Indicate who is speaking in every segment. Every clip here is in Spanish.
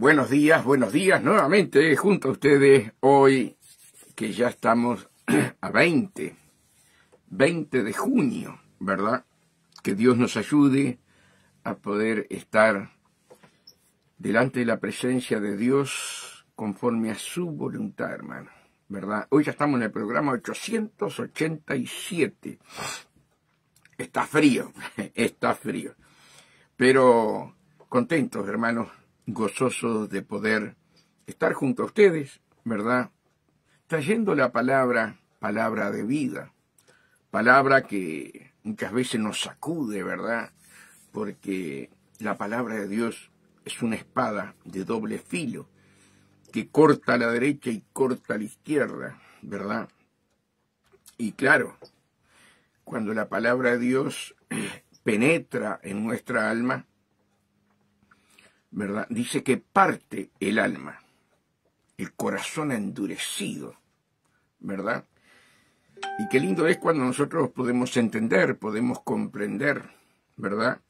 Speaker 1: Buenos días nuevamente junto a ustedes hoy que ya estamos a 20 de junio, ¿verdad? Que Dios nos ayude a poder estar delante de la presencia de Dios conforme a su voluntad, hermano, ¿verdad? Hoy ya estamos en el programa 887. Está frío, pero contentos, hermanos, gozosos de poder estar junto a ustedes, ¿verdad? Trayendo la palabra de vida, palabra que muchas veces nos sacude, ¿verdad? Porque la palabra de Dios es una espada de doble filo que corta a la derecha y corta a la izquierda, ¿verdad? Y claro, cuando la palabra de Dios penetra en nuestra alma, ¿verdad? Dice que parte el alma, el corazón endurecido, ¿verdad? Y qué lindo es cuando nosotros podemos entender, podemos comprender, ¿verdad?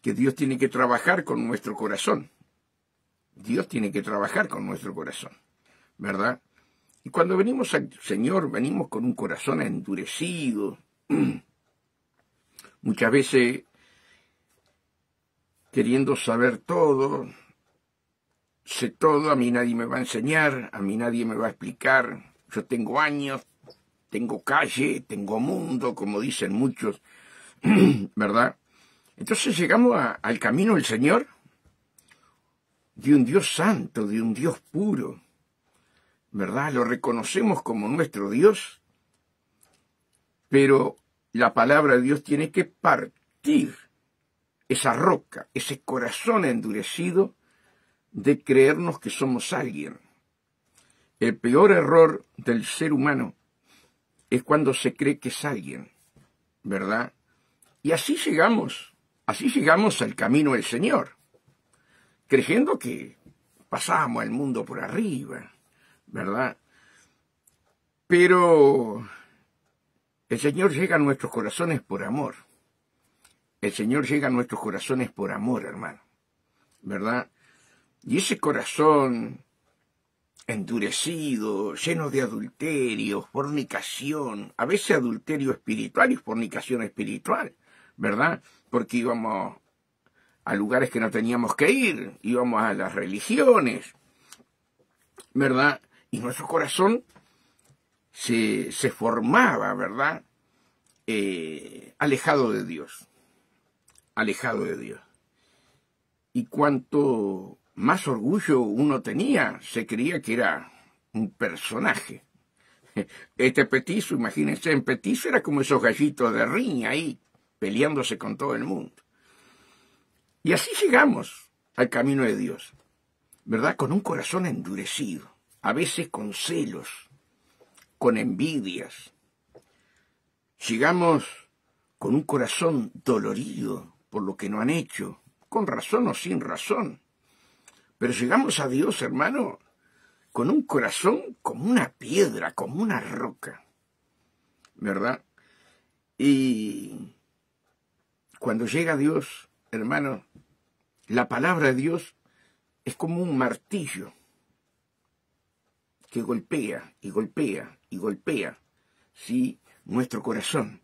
Speaker 1: Que Dios tiene que trabajar con nuestro corazón. Dios tiene que trabajar con nuestro corazón, ¿verdad? Y cuando venimos al Señor, venimos con un corazón endurecido, muchas veces queriendo saber todo, sé todo, a mí nadie me va a enseñar, a mí nadie me va a explicar, yo tengo años, tengo calle, tengo mundo, como dicen muchos, ¿verdad? Entonces llegamos al camino del Señor, de un Dios santo, de un Dios puro, ¿verdad? Lo reconocemos como nuestro Dios, pero la palabra de Dios tiene que partir esa roca, ese corazón endurecido de creernos que somos alguien. El peor error del ser humano es cuando se cree que es alguien, ¿verdad? Y así llegamos al camino del Señor, creyendo que pasábamos el mundo por arriba, ¿verdad? Pero el Señor llega a nuestros corazones por amor. El Señor llega a nuestros corazones por amor, hermano, ¿verdad? Y ese corazón endurecido, lleno de adulterio, fornicación, a veces adulterio espiritual y fornicación espiritual, ¿verdad? Porque íbamos a lugares que no teníamos que ir, íbamos a las religiones, ¿verdad? Y nuestro corazón se formaba, ¿verdad? Alejado de Dios. Y cuanto más orgullo uno tenía, se creía que era un personaje. Este petizo, imagínense, en petizo era como esos gallitos de riña ahí, peleándose con todo el mundo. Y así llegamos al camino de Dios, ¿verdad? Con un corazón endurecido, a veces con celos, con envidias. Llegamos con un corazón dolorido por lo que no han hecho, con razón o sin razón. Pero llegamos a Dios, hermano, con un corazón como una piedra, como una roca, ¿verdad? Y cuando llega Dios, hermano, la palabra de Dios es como un martillo que golpea y golpea y golpea, ¿sí?, nuestro corazón,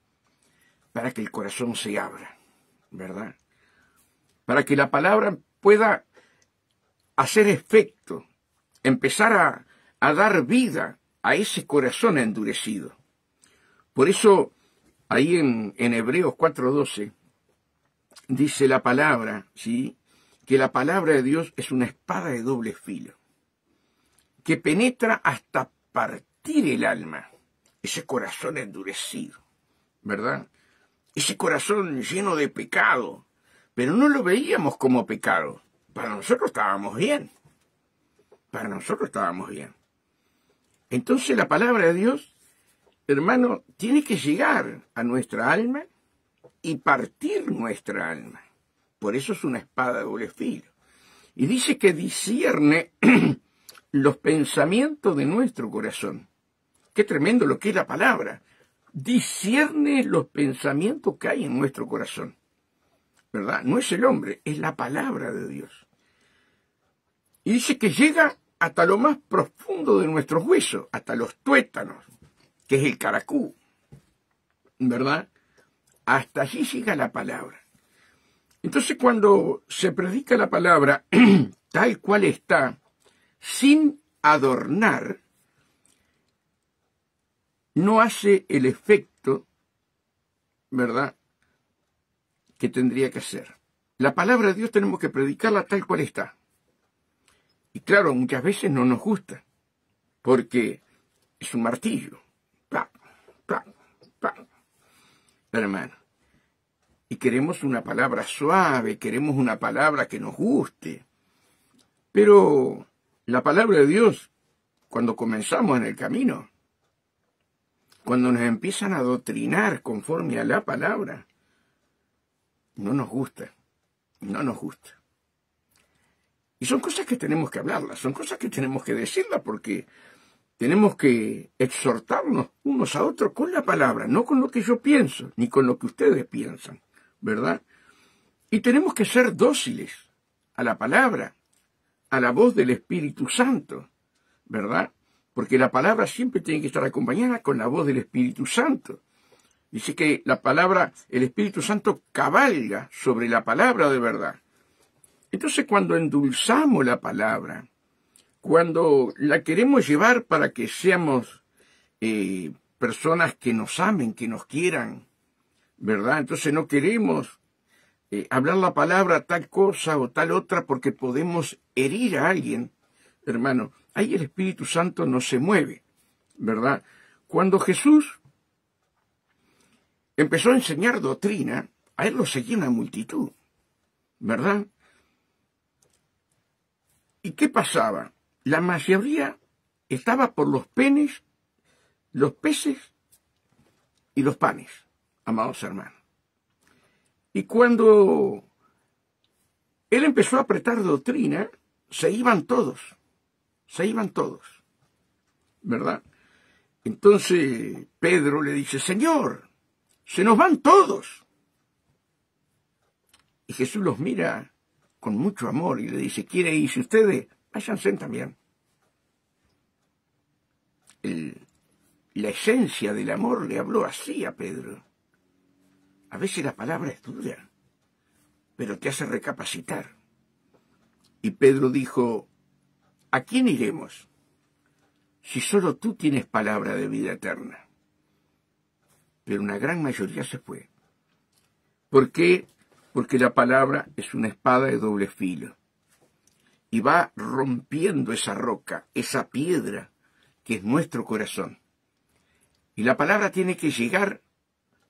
Speaker 1: para que el corazón se abra, ¿verdad? Para que la palabra pueda hacer efecto, empezar a dar vida a ese corazón endurecido. Por eso, ahí en Hebreos 4:12, dice la palabra, ¿sí?, que la palabra de Dios es una espada de doble filo, que penetra hasta partir el alma, ese corazón endurecido, ¿verdad? Ese corazón lleno de pecado, pero no lo veíamos como pecado. Para nosotros estábamos bien. Entonces la palabra de Dios, hermano, tiene que llegar a nuestra alma y partir nuestra alma. Por eso es una espada de doble filo. Y dice que discierne los pensamientos de nuestro corazón. Qué tremendo lo que es la palabra. Discierne los pensamientos que hay en nuestro corazón, ¿verdad? No es el hombre, es la palabra de Dios. Y dice que llega hasta lo más profundo de nuestros huesos, hasta los tuétanos, que es el caracú, ¿verdad? Hasta allí llega la palabra. Entonces, cuando se predica la palabra tal cual está, sin adornar, no hace el efecto, ¿verdad?, que tendría que hacer. La palabra de Dios tenemos que predicarla tal cual está. Y claro, muchas veces no nos gusta, porque es un martillo. ¡Pam! ¡Pam! ¡Pam! Hermano. Y queremos una palabra suave, queremos una palabra que nos guste. Pero la palabra de Dios, cuando comenzamos en el camino, cuando nos empiezan a adoctrinar conforme a la palabra, no nos gusta, no nos gusta. Y son cosas que tenemos que hablarlas, son cosas que tenemos que decirlas, porque tenemos que exhortarnos unos a otros con la palabra, no con lo que yo pienso, ni con lo que ustedes piensan, ¿verdad? Y tenemos que ser dóciles a la palabra, a la voz del Espíritu Santo, ¿verdad? Porque la palabra siempre tiene que estar acompañada con la voz del Espíritu Santo. Dice que la palabra, el Espíritu Santo cabalga sobre la palabra de verdad. Entonces, cuando endulzamos la palabra, cuando la queremos llevar para que seamos personas que nos amen, que nos quieran, ¿verdad? Entonces no queremos hablar la palabra tal cosa o tal otra porque podemos herir a alguien, hermano. Ahí el Espíritu Santo no se mueve, ¿verdad? Cuando Jesús empezó a enseñar doctrina, a él lo seguía una multitud, ¿verdad? ¿Y qué pasaba? La mayoría estaba por los peces y los panes, amados hermanos. Y cuando él empezó a apretar doctrina, se iban todos, ¿verdad? Entonces Pedro le dice, Señor, se nos van todos. Y Jesús los mira con mucho amor y le dice, ¿quiere irse ustedes? Váyanse también. La esencia del amor le habló así a Pedro. A veces la palabra es dura, pero te hace recapacitar. Y Pedro dijo, ¿a quién iremos? Si solo tú tienes palabra de vida eterna. Pero una gran mayoría se fue. ¿Por qué? Porque la palabra es una espada de doble filo. Y va rompiendo esa roca, esa piedra que es nuestro corazón. Y la palabra tiene que llegar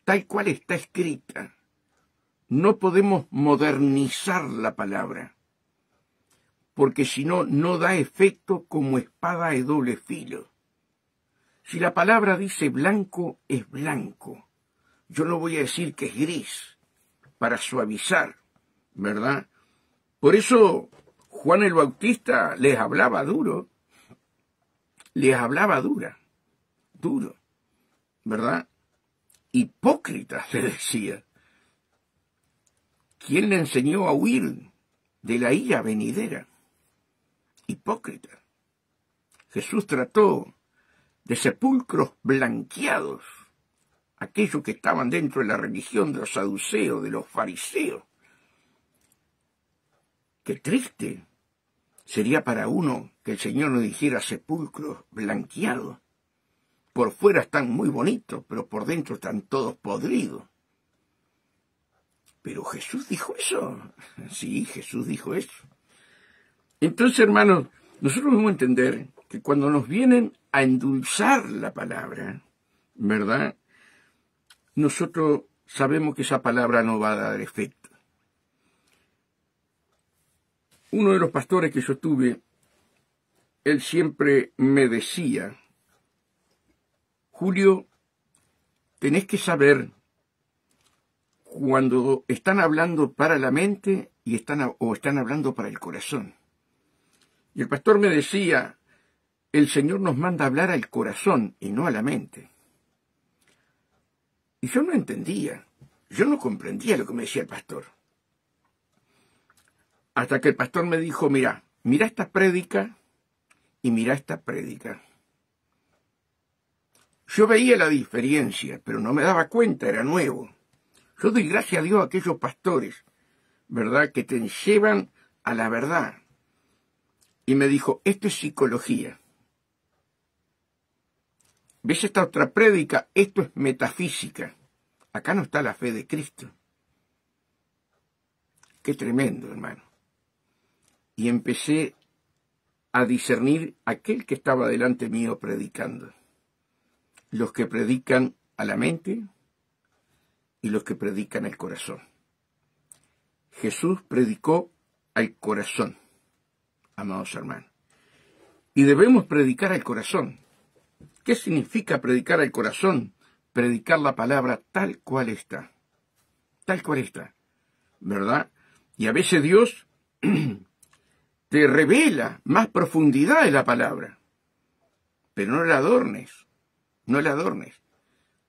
Speaker 1: tal cual está escrita. No podemos modernizar la palabra, porque si no, no da efecto como espada de doble filo. Si la palabra dice blanco, es blanco. Yo no voy a decir que es gris, para suavizar, ¿verdad? Por eso Juan el Bautista les hablaba duro, les hablaba duro, ¿verdad? Hipócrita, se decía. ¿Quién le enseñó a huir de la ira venidera? Hipócrita. Jesús trató de sepulcros blanqueados, aquellos que estaban dentro de la religión de los saduceos, de los fariseos. Qué triste sería para uno que el Señor nos dijera sepulcros blanqueados. Por fuera están muy bonitos, pero por dentro están todos podridos. Pero Jesús dijo eso. Sí, Jesús dijo eso. Entonces, hermanos, nosotros debemos entender que cuando nos vienen a endulzar la palabra, ¿verdad? Nosotros sabemos que esa palabra no va a dar efecto. Uno de los pastores que yo tuve, él siempre me decía, Julio, tenés que saber cuando están hablando para la mente y están hablando para el corazón. Y el pastor me decía, el Señor nos manda a hablar al corazón y no a la mente. Y yo no entendía, yo no comprendía lo que me decía el pastor. Hasta que el pastor me dijo, mira, mira esta prédica y mira esta prédica. Yo veía la diferencia, pero no me daba cuenta, era nuevo. Yo doy gracias a Dios a aquellos pastores, ¿verdad?, que te llevan a la verdad. Y me dijo, esto es psicología. ¿Ves esta otra prédica? Esto es metafísica. Acá no está la fe de Cristo. Qué tremendo, hermano. Y empecé a discernir aquel que estaba delante mío predicando. Los que predican a la mente y los que predican al corazón. Jesús predicó al corazón, amados hermanos. Y debemos predicar al corazón. ¿Qué significa predicar al corazón? Predicar la palabra tal cual está. Tal cual está. ¿Verdad? Y a veces Dios te revela más profundidad de la palabra. Pero no la adornes. No la adornes.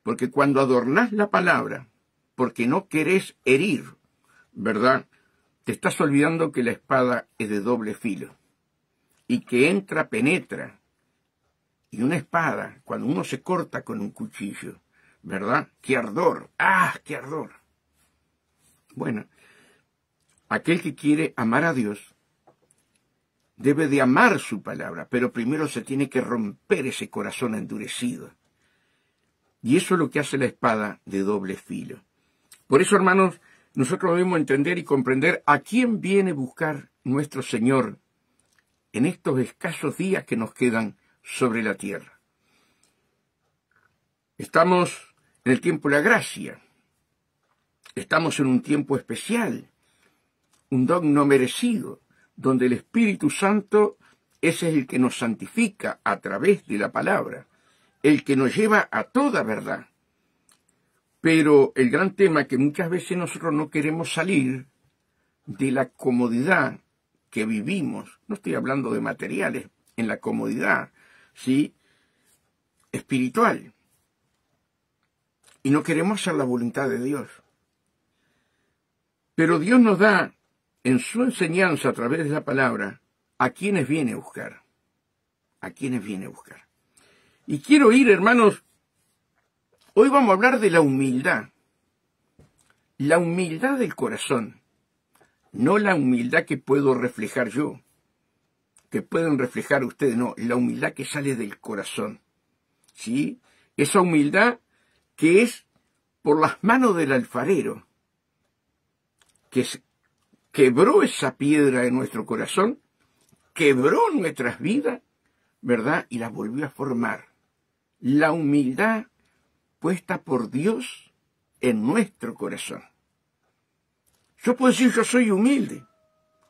Speaker 1: Porque cuando adornás la palabra, porque no querés herir, ¿verdad?, te estás olvidando que la espada es de doble filo. Y que entra, penetra. Y una espada, cuando uno se corta con un cuchillo, ¿verdad? ¡Qué ardor! ¡Ah, qué ardor! Bueno, aquel que quiere amar a Dios debe de amar su palabra, pero primero se tiene que romper ese corazón endurecido. Y eso es lo que hace la espada de doble filo. Por eso, hermanos, nosotros debemos entender y comprender a quién viene a buscar nuestro Señor en estos escasos días que nos quedan sobre la tierra. Estamos en el tiempo de la gracia. Estamos en un tiempo especial, un don no merecido, donde el Espíritu Santo es el que nos santifica a través de la palabra, el que nos lleva a toda verdad. Pero el gran tema es que muchas veces nosotros no queremos salir de la comodidad que vivimos. No estoy hablando de materiales, en la comodidad, ¿sí?, espiritual. Y no queremos hacer la voluntad de Dios. Pero Dios nos da, en su enseñanza a través de la palabra, a quienes viene a buscar. A quienes viene a buscar. Y quiero ir, hermanos, hoy vamos a hablar de la humildad. La humildad del corazón. No la humildad que puedo reflejar yo, que pueden reflejar ustedes, no, la humildad que sale del corazón. ¿Sí? Esa humildad que es por las manos del alfarero, que quebró esa piedra de nuestro corazón, quebró nuestras vidas, ¿verdad?, y las volvió a formar. La humildad puesta por Dios en nuestro corazón. Yo puedo decir, yo soy humilde.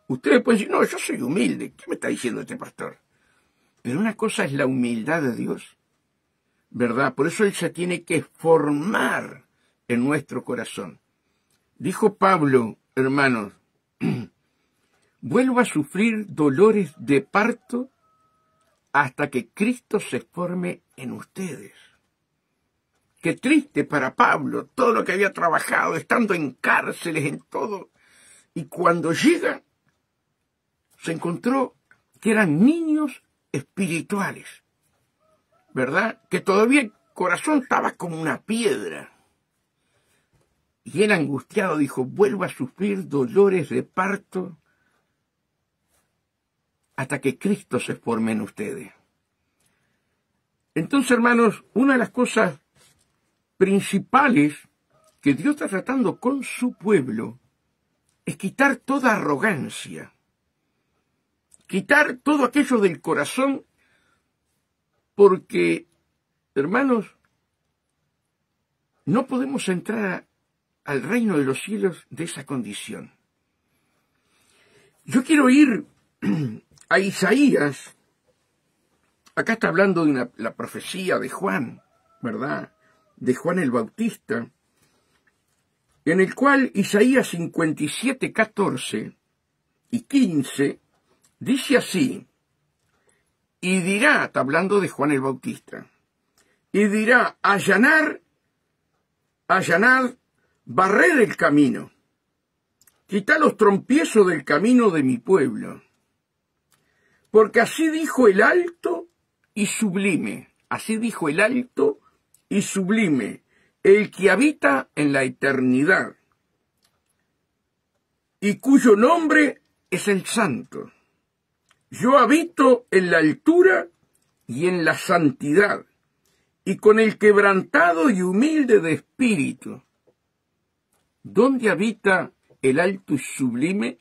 Speaker 1: Ustedes pueden decir, no, yo soy humilde. ¿Qué me está diciendo este pastor? Pero una cosa es la humildad de Dios, ¿verdad? Por eso Él se tiene que formar en nuestro corazón. Dijo Pablo, hermanos, vuelvo a sufrir dolores de parto hasta que Cristo se forme en ustedes. Qué triste para Pablo, todo lo que había trabajado, estando en cárceles, en todo. Y cuando llega, se encontró que eran niños espirituales, ¿verdad? Que todavía el corazón estaba como una piedra. Y él angustiado dijo, vuelvo a sufrir dolores de parto hasta que Cristo se forme en ustedes. Entonces, hermanos, una de las cosas principales que Dios está tratando con su pueblo es quitar toda arrogancia, quitar todo aquello del corazón, porque, hermanos, no podemos entrar al reino de los cielos de esa condición. Yo quiero ir a Isaías. Acá está hablando de la profecía de Juan, ¿verdad?, de Juan el Bautista, en el cual Isaías 57, 14 y 15 dice así, y dirá, está hablando de Juan el Bautista, y dirá, allanad, barred el camino, quitad los trompiezos del camino de mi pueblo, Porque así dijo el alto y sublime, así dijo el alto y sublime, el que habita en la eternidad, y cuyo nombre es el Santo. Yo habito en la altura y en la santidad, y con el quebrantado y humilde de espíritu. ¿Dónde habita el alto y sublime?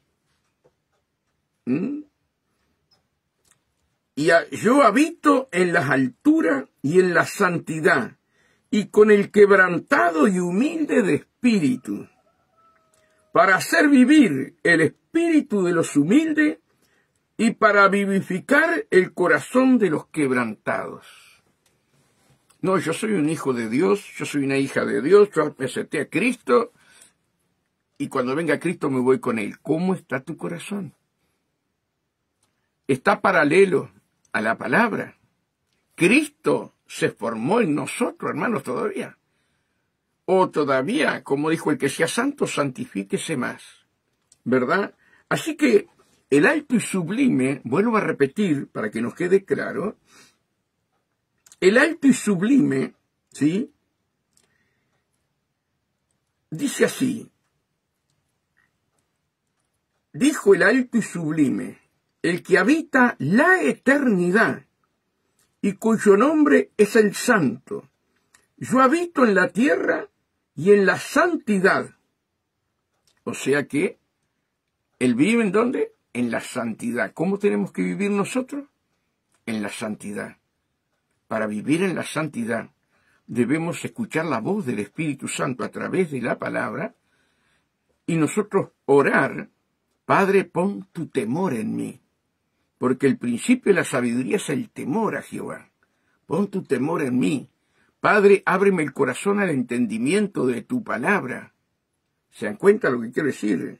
Speaker 1: Yo habito en las alturas y en la santidad, y con el quebrantado y humilde de espíritu, para hacer vivir el espíritu de los humildes y para vivificar el corazón de los quebrantados. No, yo soy un hijo de Dios, yo soy una hija de Dios, yo me acepté a Cristo, y cuando venga Cristo me voy con Él. ¿Cómo está tu corazón? ¿Está paralelo a la palabra? ¿Cristo se formó en nosotros, hermanos, todavía? O todavía, como dijo, el que sea santo, santifíquese más, ¿verdad? Así que el alto y sublime, vuelvo a repetir para que nos quede claro, el alto y sublime, ¿sí? Dice así, dijo el alto y sublime, el que habita la eternidad y cuyo nombre es el Santo. Yo habito en la tierra y en la santidad. O sea que Él vive ¿en dónde? En la santidad. ¿Cómo tenemos que vivir nosotros? En la santidad. Para vivir en la santidad debemos escuchar la voz del Espíritu Santo a través de la palabra y nosotros orar, Padre, pon tu temor en mí, porque el principio de la sabiduría es el temor a Jehová. Pon tu temor en mí. Padre, ábreme el corazón al entendimiento de tu palabra. ¿Se dan cuenta lo que quiero decir?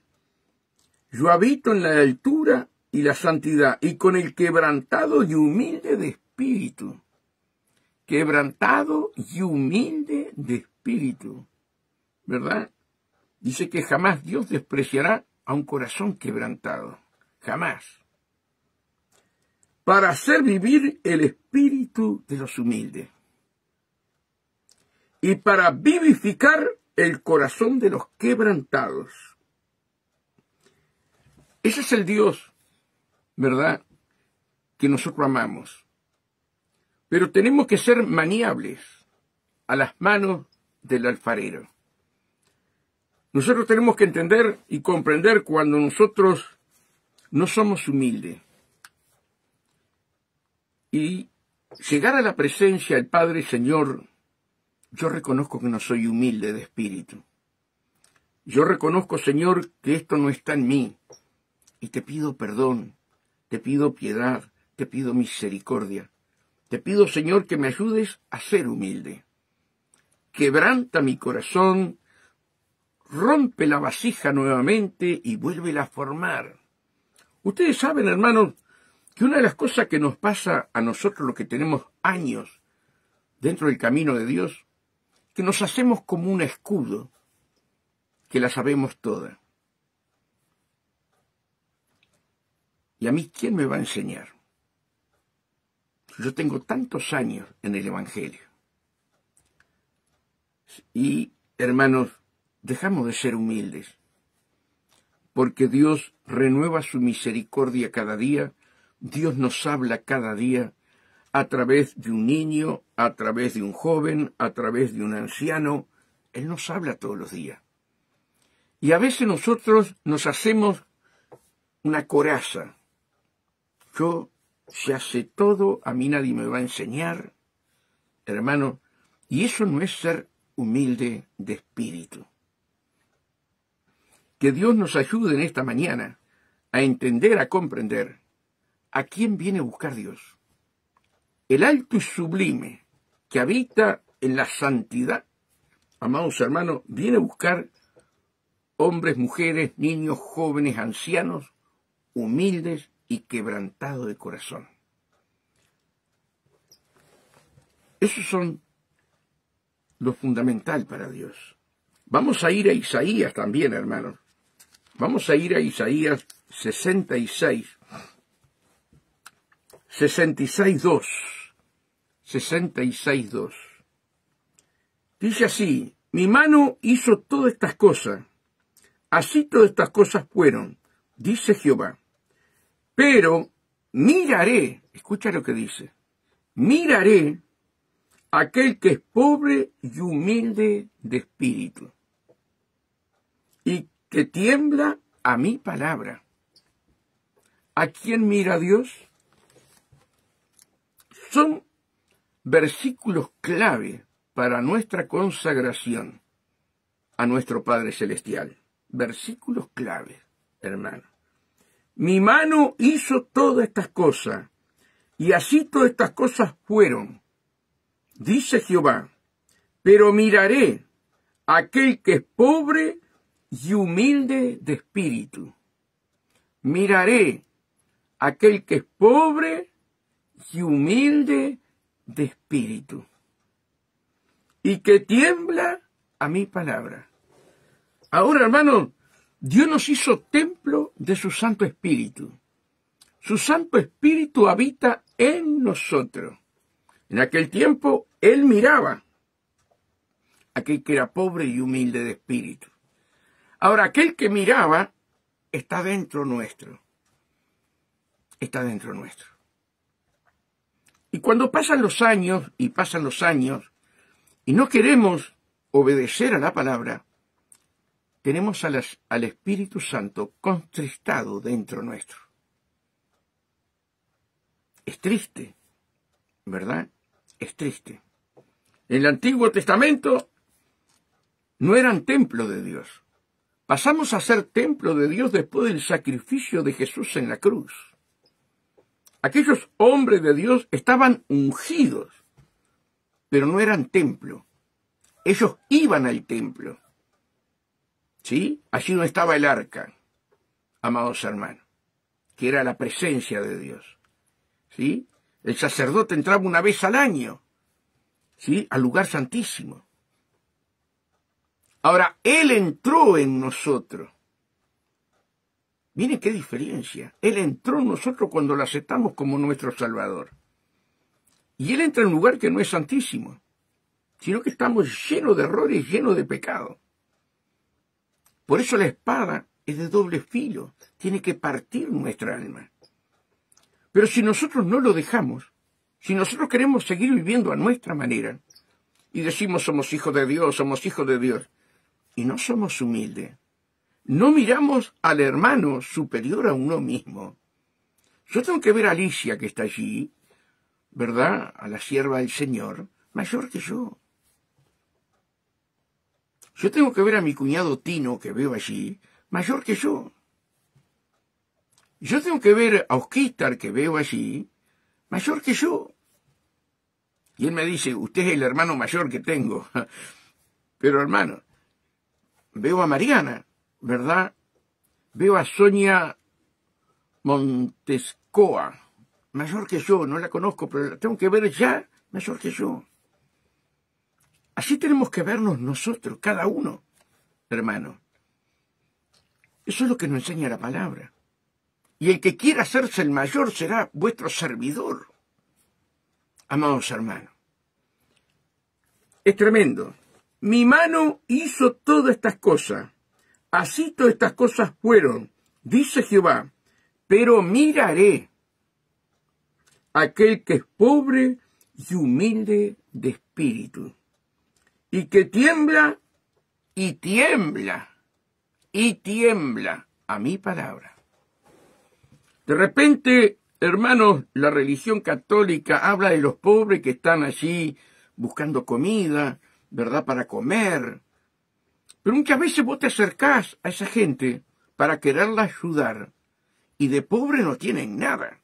Speaker 1: Yo habito en la altura y la santidad, y con el quebrantado y humilde de espíritu. Quebrantado y humilde de espíritu. ¿Verdad? Dice que jamás Dios despreciará a un corazón quebrantado. Jamás. Para hacer vivir el espíritu de los humildes. Y para vivificar el corazón de los quebrantados. Ese es el Dios, ¿verdad?, que nosotros amamos. Pero tenemos que ser maniables a las manos del alfarero. Nosotros tenemos que entender y comprender cuando nosotros no somos humildes. Y llegar a la presencia del Padre, Señor, yo reconozco que no soy humilde de espíritu. Yo reconozco, Señor, que esto no está en mí. Y te pido perdón, te pido piedad, te pido misericordia. Te pido, Señor, que me ayudes a ser humilde. Quebranta mi corazón, rompe la vasija nuevamente y vuélvela a formar. Ustedes saben, hermanos, que una de las cosas que nos pasa a nosotros, los que tenemos años dentro del camino de Dios, que nos hacemos como un escudo, que la sabemos toda. ¿Y a mí quién me va a enseñar? Yo tengo tantos años en el Evangelio. Y, hermanos, dejamos de ser humildes, porque Dios renueva su misericordia cada día, Dios nos habla cada día, a través de un niño, a través de un joven, a través de un anciano. Él nos habla todos los días. Y a veces nosotros nos hacemos una coraza. Yo ya sé todo, a mí nadie me va a enseñar, hermano, y eso no es ser humilde de espíritu. Que Dios nos ayude en esta mañana a entender, a comprender a quién viene a buscar Dios. El alto y sublime que habita en la santidad, amados hermanos, viene a buscar hombres, mujeres, niños, jóvenes, ancianos, humildes y quebrantados de corazón. Esos son lo fundamental para Dios. Vamos a ir a Isaías también, hermanos. Vamos a ir a Isaías 66. 66:2. 66:2. Dice así: mi mano hizo todas estas cosas, así todas estas cosas fueron, dice Jehová. Pero miraré, escucha lo que dice, miraré a aquel que es pobre y humilde de espíritu, y que tiembla a mi palabra. ¿A quién mira Dios? Son versículos clave para nuestra consagración a nuestro Padre Celestial. Versículos clave, hermano. Mi mano hizo todas estas cosas, y así todas estas cosas fueron, dice Jehová. Pero miraré a aquel que es pobre y humilde de espíritu. Miraré a aquel que es pobre y humilde de espíritu, y que tiembla a mi palabra. Ahora, hermano, Dios nos hizo templo de su Santo Espíritu. Su Santo Espíritu habita en nosotros. En aquel tiempo, Él miraba a aquel que era pobre y humilde de espíritu. Ahora, aquel que miraba está dentro nuestro. Está dentro nuestro. Y cuando pasan los años, y no queremos obedecer a la palabra, tenemos al Espíritu Santo contristado dentro nuestro. Es triste, ¿verdad? Es triste. En el Antiguo Testamento no eran templo de Dios. Pasamos a ser templo de Dios después del sacrificio de Jesús en la cruz. Aquellos hombres de Dios estaban ungidos, pero no eran templo. Ellos iban al templo. ¿Sí? Allí no estaba el arca, amados hermanos, que era la presencia de Dios. ¿Sí? El sacerdote entraba una vez al año, ¿sí? Al lugar santísimo. Ahora, Él entró en nosotros. Miren qué diferencia. Él entró en nosotros cuando lo aceptamos como nuestro Salvador. Y Él entra en un lugar que no es santísimo, sino que estamos llenos de errores, llenos de pecado. Por eso la espada es de doble filo, tiene que partir nuestra alma. Pero si nosotros no lo dejamos, si nosotros queremos seguir viviendo a nuestra manera, y decimos somos hijos de Dios, y no somos humildes, no miramos al hermano superior a uno mismo. Yo tengo que ver a Alicia que está allí, ¿verdad? A la sierva del Señor, mayor que yo. Yo tengo que ver a mi cuñado Tino, que veo allí, mayor que yo. Yo tengo que ver a Osquitar, que veo allí, mayor que yo. Y él me dice, usted es el hermano mayor que tengo. Pero hermano, veo a Mariana, ¿verdad? Veo a Sonia Montescoa, mayor que yo, no la conozco, pero la tengo que ver ya, mayor que yo. Así tenemos que vernos nosotros, cada uno, hermano. Eso es lo que nos enseña la palabra. Y el que quiera hacerse el mayor será vuestro servidor. Amados hermanos. Es tremendo. Mi mano hizo todas estas cosas. Así todas estas cosas fueron, dice Jehová. Pero miraré a aquel que es pobre y humilde de espíritu, y que tiembla a mi palabra. De repente, hermanos, la religión católica habla de los pobres que están allí buscando comida, ¿verdad?, para comer. Pero muchas veces vos te acercás a esa gente para quererla ayudar, y de pobre no tienen nada.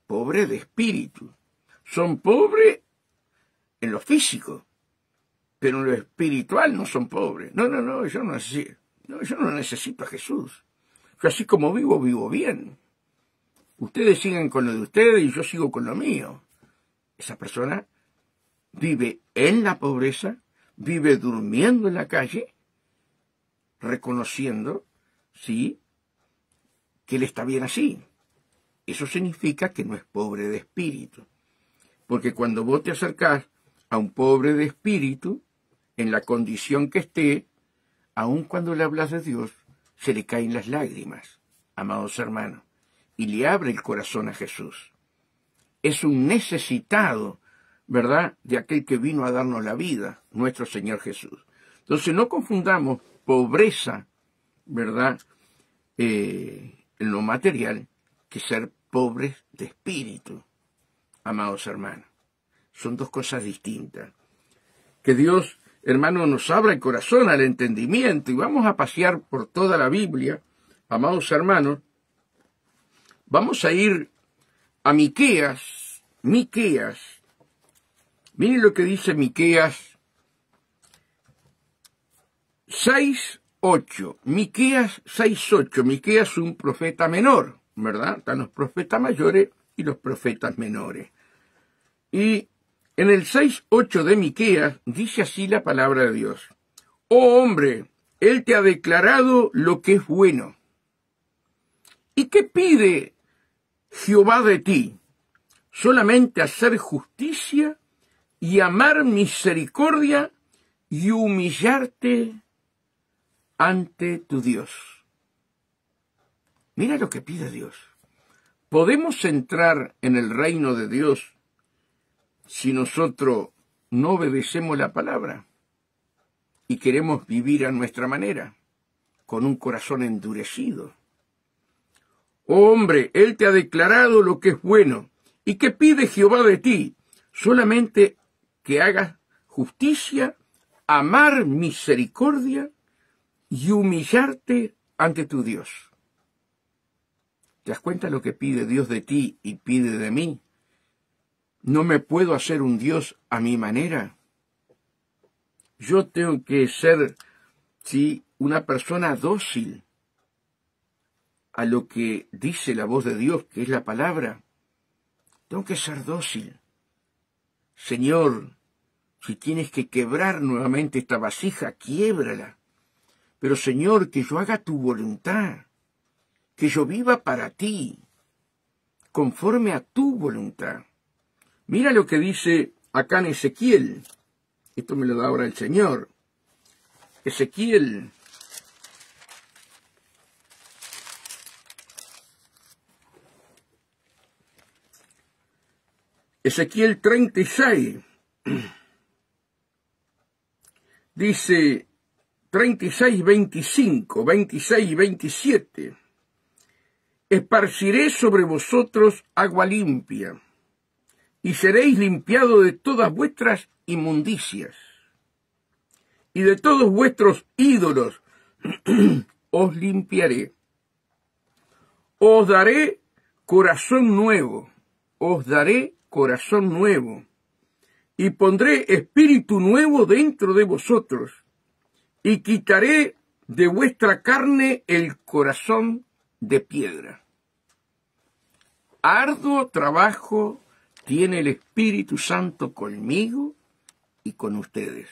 Speaker 1: Pobre de espíritu. Son pobres en lo físico, pero en lo espiritual no son pobres. No, yo no necesito a Jesús. Yo así como vivo, vivo bien. Ustedes siguen con lo de ustedes y yo sigo con lo mío. Esa persona vive en la pobreza, vive durmiendo en la calle, reconociendo, sí, que él está bien así. eso significa que no es pobre de espíritu. Porque cuando vos te acercás a un pobre de espíritu, en la condición que esté, aun cuando le hablas de Dios, se le caen las lágrimas, amados hermanos, y le abre el corazón a Jesús. Es un necesitado, ¿verdad?, de aquel que vino a darnos la vida, nuestro Señor Jesús. Entonces no confundamos pobreza, ¿verdad?, en lo material, que ser pobres de espíritu, amados hermanos. Son dos cosas distintas. Que Dios, hermano, nos abra el corazón al entendimiento, y vamos a pasear por toda la Biblia, amados hermanos. Vamos a ir a Miqueas. Miren lo que dice Miqueas 6:8. Miqueas 6:8. Miqueas es un profeta menor, ¿verdad? Están los profetas mayores y los profetas menores. Y en el 6:8 de Miqueas dice así la palabra de Dios. Oh hombre, Él te ha declarado lo que es bueno. ¿Y qué pide Jehová de ti? Solamente hacer justicia y amar misericordia y humillarte ante tu Dios. Mira lo que pide Dios. ¿Podemos entrar en el reino de Dios si nosotros no obedecemos la palabra y queremos vivir a nuestra manera, con un corazón endurecido? Oh hombre, Él te ha declarado lo que es bueno. ¿Y qué pide Jehová de ti? Solamente que hagas justicia, amar misericordia y humillarte ante tu Dios. ¿Te das cuenta lo que pide Dios de ti y pide de mí? No me puedo hacer un Dios a mi manera. Yo tengo que ser, sí, una persona dócil a lo que dice la voz de Dios, que es la palabra. Tengo que ser dócil. Señor, si tienes que quebrar nuevamente esta vasija, quiébrala. Pero Señor, que yo haga tu voluntad, que yo viva para ti, conforme a tu voluntad. Mira lo que dice acá en Ezequiel. Esto me lo da ahora el Señor. Ezequiel. Ezequiel 36. Dice 36, 25, 26 y 27. Esparciré sobre vosotros agua limpia, y seréis limpiados de todas vuestras inmundicias, y de todos vuestros ídolos os limpiaré. Os daré corazón nuevo, y pondré espíritu nuevo dentro de vosotros, y quitaré de vuestra carne el corazón de piedra. Arduo trabajo tiene el Espíritu Santo conmigo y con ustedes.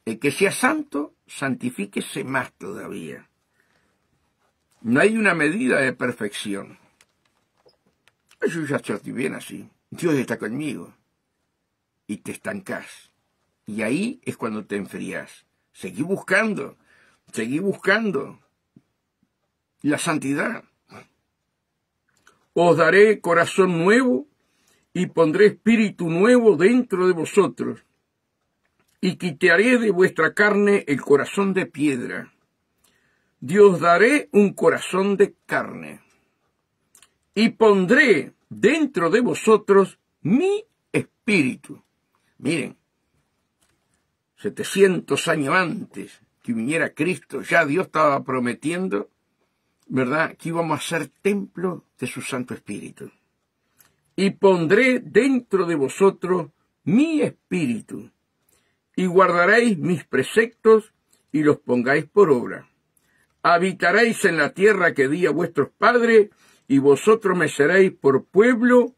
Speaker 1: El que sea santo, santifíquese más todavía. No hay una medida de perfección. Yo ya estoy bien así. Dios está conmigo. Y te estancás. Y ahí es cuando te enfrías. Seguí buscando la santidad. Os daré corazón nuevo y pondré espíritu nuevo dentro de vosotros, y quitaré de vuestra carne el corazón de piedra. Dios daré un corazón de carne, y pondré dentro de vosotros mi espíritu. Miren, 700 años antes que viniera Cristo, ya Dios estaba prometiendo, ¿verdad?, que íbamos a ser templo de su Santo Espíritu. Y pondré dentro de vosotros mi espíritu, y guardaréis mis preceptos y los pongáis por obra. Habitaréis en la tierra que di a vuestros padres, y vosotros me seréis por pueblo,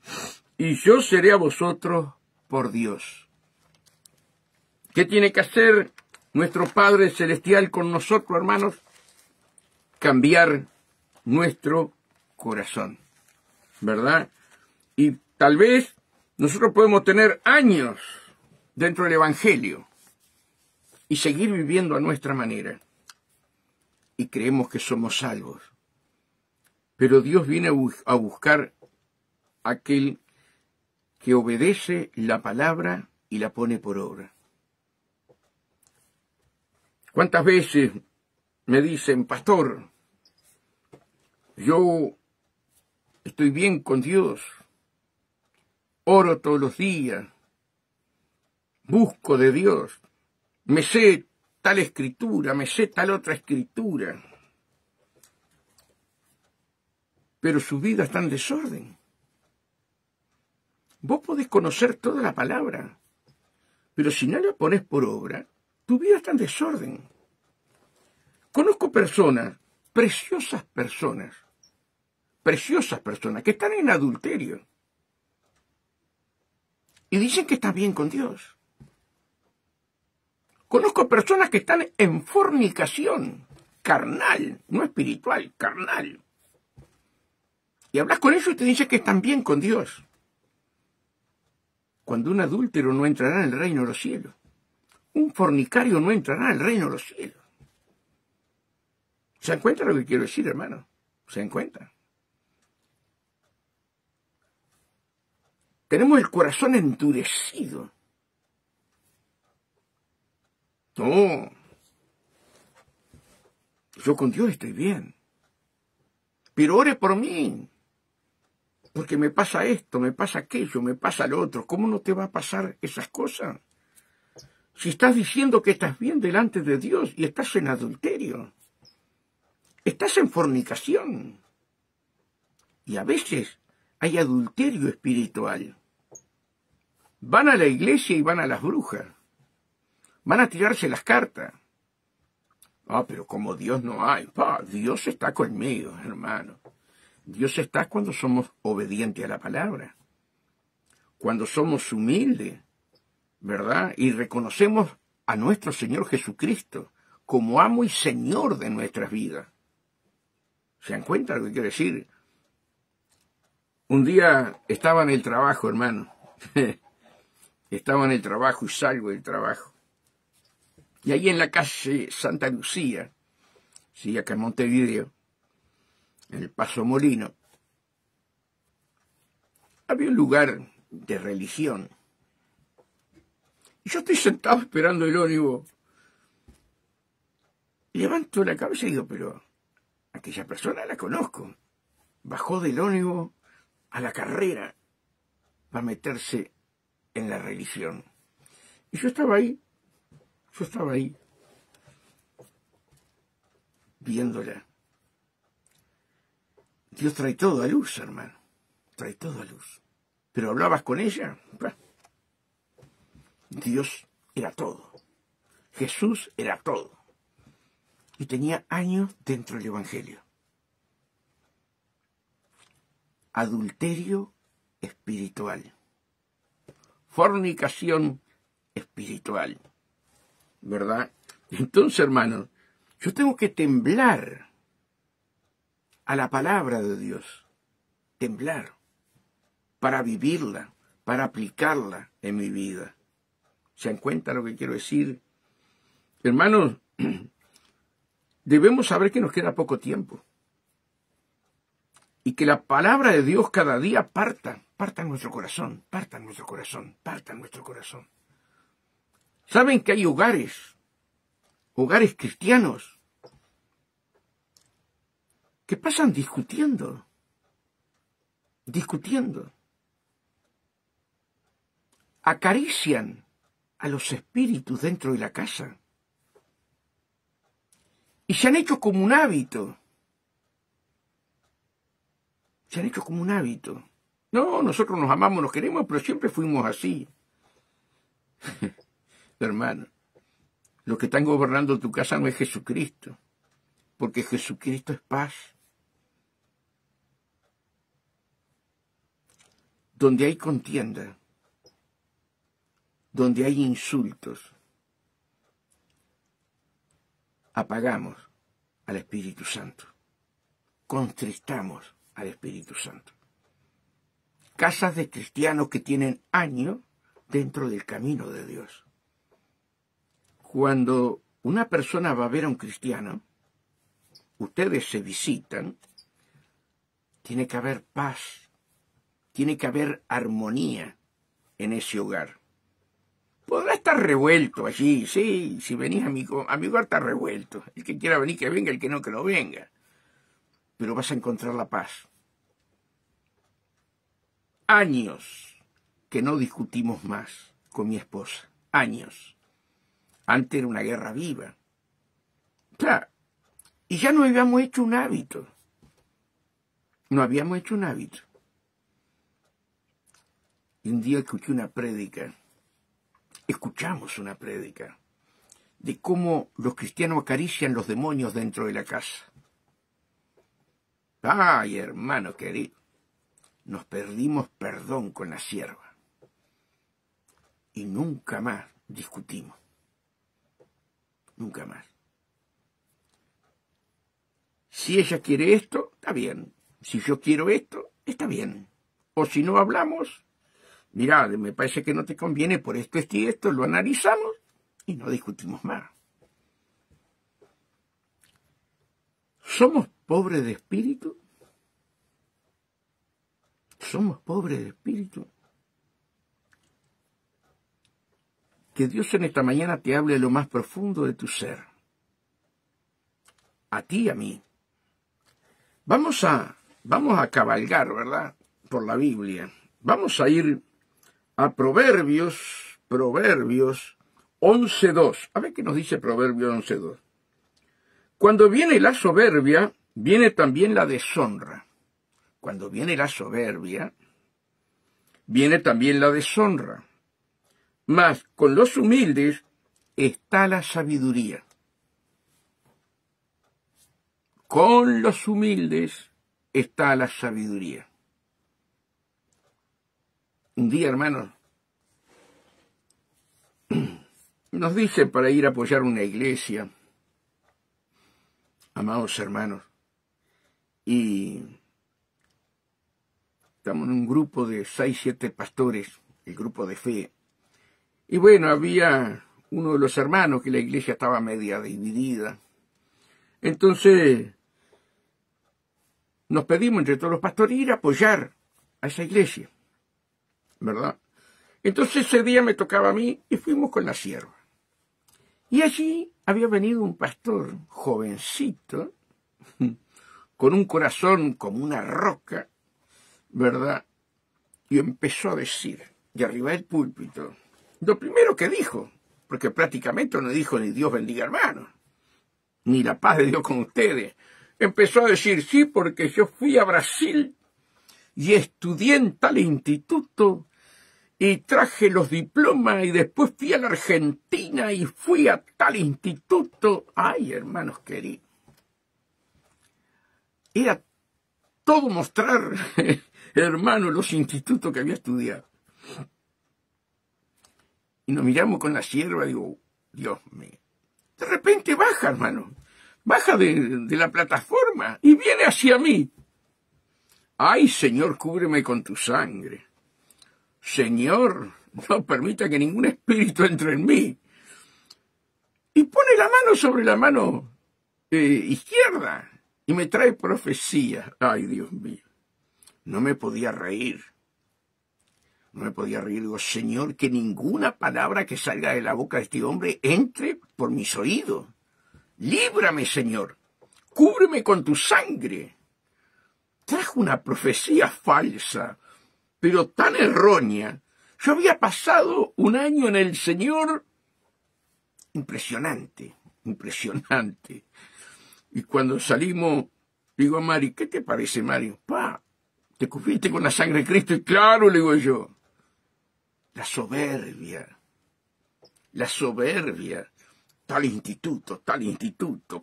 Speaker 1: y yo seré a vosotros por Dios. ¿Qué tiene que hacer nuestro Padre Celestial con nosotros, hermanos? Cambiar nuestro corazón, ¿verdad? Y tal vez nosotros podemos tener años dentro del Evangelio y seguir viviendo a nuestra manera. Y creemos que somos salvos. Pero Dios viene a buscar a aquel que obedece la palabra y la pone por obra. ¿Cuántas veces me dicen, pastor, yo estoy bien con Dios, oro todos los días, busco de Dios, me sé tal escritura, me sé tal otra escritura, pero su vida está en desorden? Vos podés conocer toda la palabra, pero si no la pones por obra, tu vida está en desorden. Conozco personas, preciosas personas, que están en adulterio y dicen que están bien con Dios. Conozco personas que están en fornicación carnal, no espiritual, carnal. Y hablas con ellos y te dicen que están bien con Dios. Cuando un adúltero no entrará en el reino de los cielos. Un fornicario no entrará en el reino de los cielos. ¿Se dan cuenta lo que quiero decir, hermano? ¿Se dan cuenta? Tenemos el corazón endurecido. No, yo con Dios estoy bien. Pero ore por mí. Porque me pasa esto, me pasa aquello, me pasa lo otro. ¿Cómo no te va a pasar esas cosas? Si estás diciendo que estás bien delante de Dios y estás en adulterio. Estás en fornicación. Y a veces hay adulterio espiritual. Van a la iglesia y van a las brujas. Van a tirarse las cartas. Ah, pero como Dios no hay. Dios está conmigo, hermano. Dios está cuando somos obedientes a la palabra. Cuando somos humildes, ¿verdad? Y reconocemos a nuestro Señor Jesucristo como amo y Señor de nuestras vidas. ¿Se dan cuenta lo que quiero decir? Un día estaba en el trabajo, hermano. Estaba en el trabajo y salgo del trabajo. Y ahí en la calle Santa Lucía, sí, acá en Montevideo, en el Paso Molino, había un lugar de religión. Y yo estoy sentado esperando el ómnibus. Levanto la cabeza y digo, pero aquella persona la conozco. Bajó del ómnibus a la carrera para meterse en la religión. Y yo estaba ahí, viéndola. Dios trae todo a luz, hermano, trae todo a luz. Pero hablabas con ella, Dios era todo, Jesús era todo. Y tenía años dentro del Evangelio. Adulterio espiritual. Fornicación espiritual. ¿Verdad? Entonces, hermanos, yo tengo que temblar a la palabra de Dios. Temblar. Para vivirla, para aplicarla en mi vida. ¿Se dan cuenta lo que quiero decir? Hermanos, debemos saber que nos queda poco tiempo. Y que la palabra de Dios cada día parta en nuestro corazón, parta en nuestro corazón, parta en nuestro corazón. ¿Saben que hay hogares cristianos, que pasan discutiendo? Acarician a los espíritus dentro de la casa. Y se han hecho como un hábito. No, nosotros nos amamos, nos queremos, pero siempre fuimos así. Hermano, los que están gobernando tu casa no es Jesucristo, porque Jesucristo es paz. Donde hay contienda, donde hay insultos, apagamos al Espíritu Santo, contristamos al Espíritu Santo. Casas de cristianos que tienen años dentro del camino de Dios. Cuando una persona va a ver a un cristiano, ustedes se visitan, tiene que haber paz, tiene que haber armonía en ese hogar. Podrá estar revuelto allí, sí, si venís a mi hogar está revuelto. El que quiera venir que venga, el que no venga. Pero vas a encontrar la paz. Años que no discutimos más con mi esposa. Años. Antes era una guerra viva. Claro. Y ya no habíamos hecho un hábito. No habíamos hecho un hábito. Y un día escuchamos una prédica, de cómo los cristianos acarician los demonios dentro de la casa. Ay, hermano querido, nos perdimos perdón con la sierva. Y nunca más discutimos. Nunca más. Si ella quiere esto, está bien. Si yo quiero esto, está bien. O si no hablamos, mirá, me parece que no te conviene por esto, esto y esto, lo analizamos y no discutimos más. ¿Somos pobres de espíritu? ¿Somos pobres de espíritu? Que Dios en esta mañana te hable de lo más profundo de tu ser. A ti y a mí. Vamos a cabalgar, ¿verdad? Por la Biblia. Vamos a ir a Proverbios 11.2. A ver qué nos dice Proverbios 11.2. Cuando viene la soberbia, viene también la deshonra. Cuando viene la soberbia, viene también la deshonra. Mas con los humildes está la sabiduría. Con los humildes está la sabiduría. Un día, hermanos, nos dicen para ir a apoyar una iglesia, amados hermanos, y estamos en un grupo de 6, 7 pastores, el grupo de fe, y bueno, había uno de los hermanos que la iglesia estaba media dividida, entonces nos pedimos entre todos los pastores ir a apoyar a esa iglesia, ¿verdad? Entonces ese día me tocaba a mí y fuimos con la sierva. Y allí había venido un pastor jovencito, con un corazón como una roca, ¿verdad? Y empezó a decir, de arriba del púlpito, lo primero que dijo, porque prácticamente no dijo ni Dios bendiga hermanos, ni la paz de Dios con ustedes. Empezó a decir, sí, porque yo fui a Brasil y estudié en tal instituto y traje los diplomas y después fui a la Argentina y fui a tal instituto. Ay, hermanos queridos. Era todo mostrar, hermanos, los institutos que había estudiado. Y nos miramos con la sierva y digo, Dios mío. De repente baja, hermano. Baja de la plataforma y viene hacia mí. Ay, Señor, cúbreme con tu sangre. Señor, no permita que ningún espíritu entre en mí. Y pone la mano sobre la mano izquierda y me trae profecía. Ay, Dios mío. No me podía reír. No me podía reír. Digo, Señor, que ninguna palabra que salga de la boca de este hombre entre por mis oídos. Líbrame, Señor. Cúbreme con tu sangre. Trajo una profecía falsa, pero tan errónea. Yo había pasado un año en el Señor impresionante, impresionante. Y cuando salimos, digo a Mari, ¿qué te parece, Mario? Pa, ¿te cubriste con la sangre de Cristo? Y claro, le digo yo. La soberbia, tal instituto,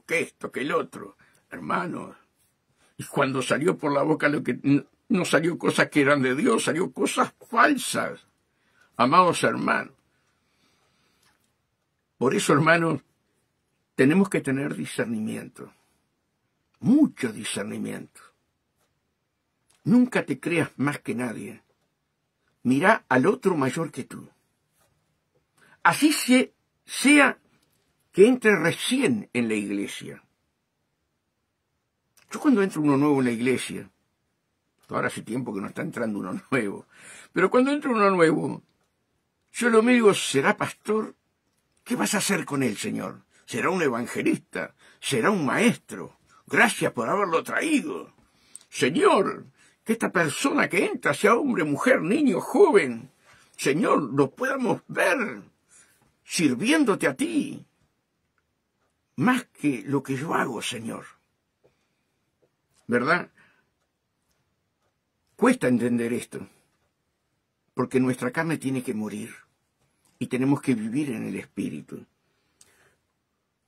Speaker 1: que esto, que el otro. Hermanos, y cuando salió por la boca lo que no salió cosas que eran de Dios, salió cosas falsas. Amados hermanos. Por eso, hermanos, tenemos que tener discernimiento. Mucho discernimiento. Nunca te creas más que nadie. Mirá al otro mayor que tú. Así sea que entre recién en la iglesia. Yo cuando entra uno nuevo en la iglesia, ahora hace tiempo que no está entrando uno nuevo, pero cuando entra uno nuevo, yo lo digo, ¿será pastor? ¿Qué vas a hacer con él, Señor? ¿Será un evangelista? ¿Será un maestro? Gracias por haberlo traído. Señor, que esta persona que entra, sea hombre, mujer, niño, joven, Señor, lo podamos ver sirviéndote a ti, más que lo que yo hago, Señor. ¿Verdad? Cuesta entender esto, porque nuestra carne tiene que morir y tenemos que vivir en el Espíritu.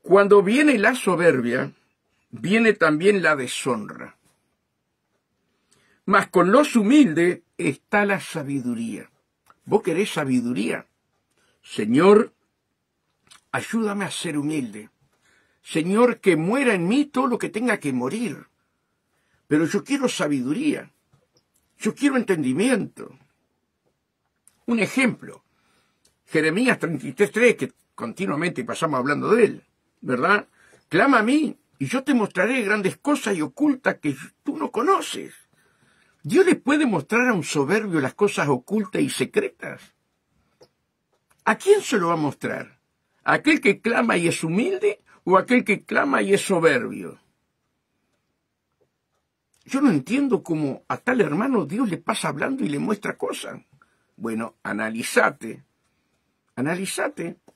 Speaker 1: Cuando viene la soberbia, viene también la deshonra. Mas con los humildes está la sabiduría. ¿Vos querés sabiduría? Señor, ayúdame a ser humilde. Señor, que muera en mí todo lo que tenga que morir. Pero yo quiero sabiduría. Yo quiero entendimiento. Un ejemplo. Jeremías 33:3, que continuamente pasamos hablando de él, ¿verdad? Clama a mí y yo te mostraré grandes cosas y ocultas que tú no conoces. ¿Dios le puede mostrar a un soberbio las cosas ocultas y secretas? ¿A quién se lo va a mostrar? ¿A aquel que clama y es humilde o a aquel que clama y es soberbio? Yo no entiendo cómo a tal hermano Dios le pasa hablando y le muestra cosas. Bueno, analízate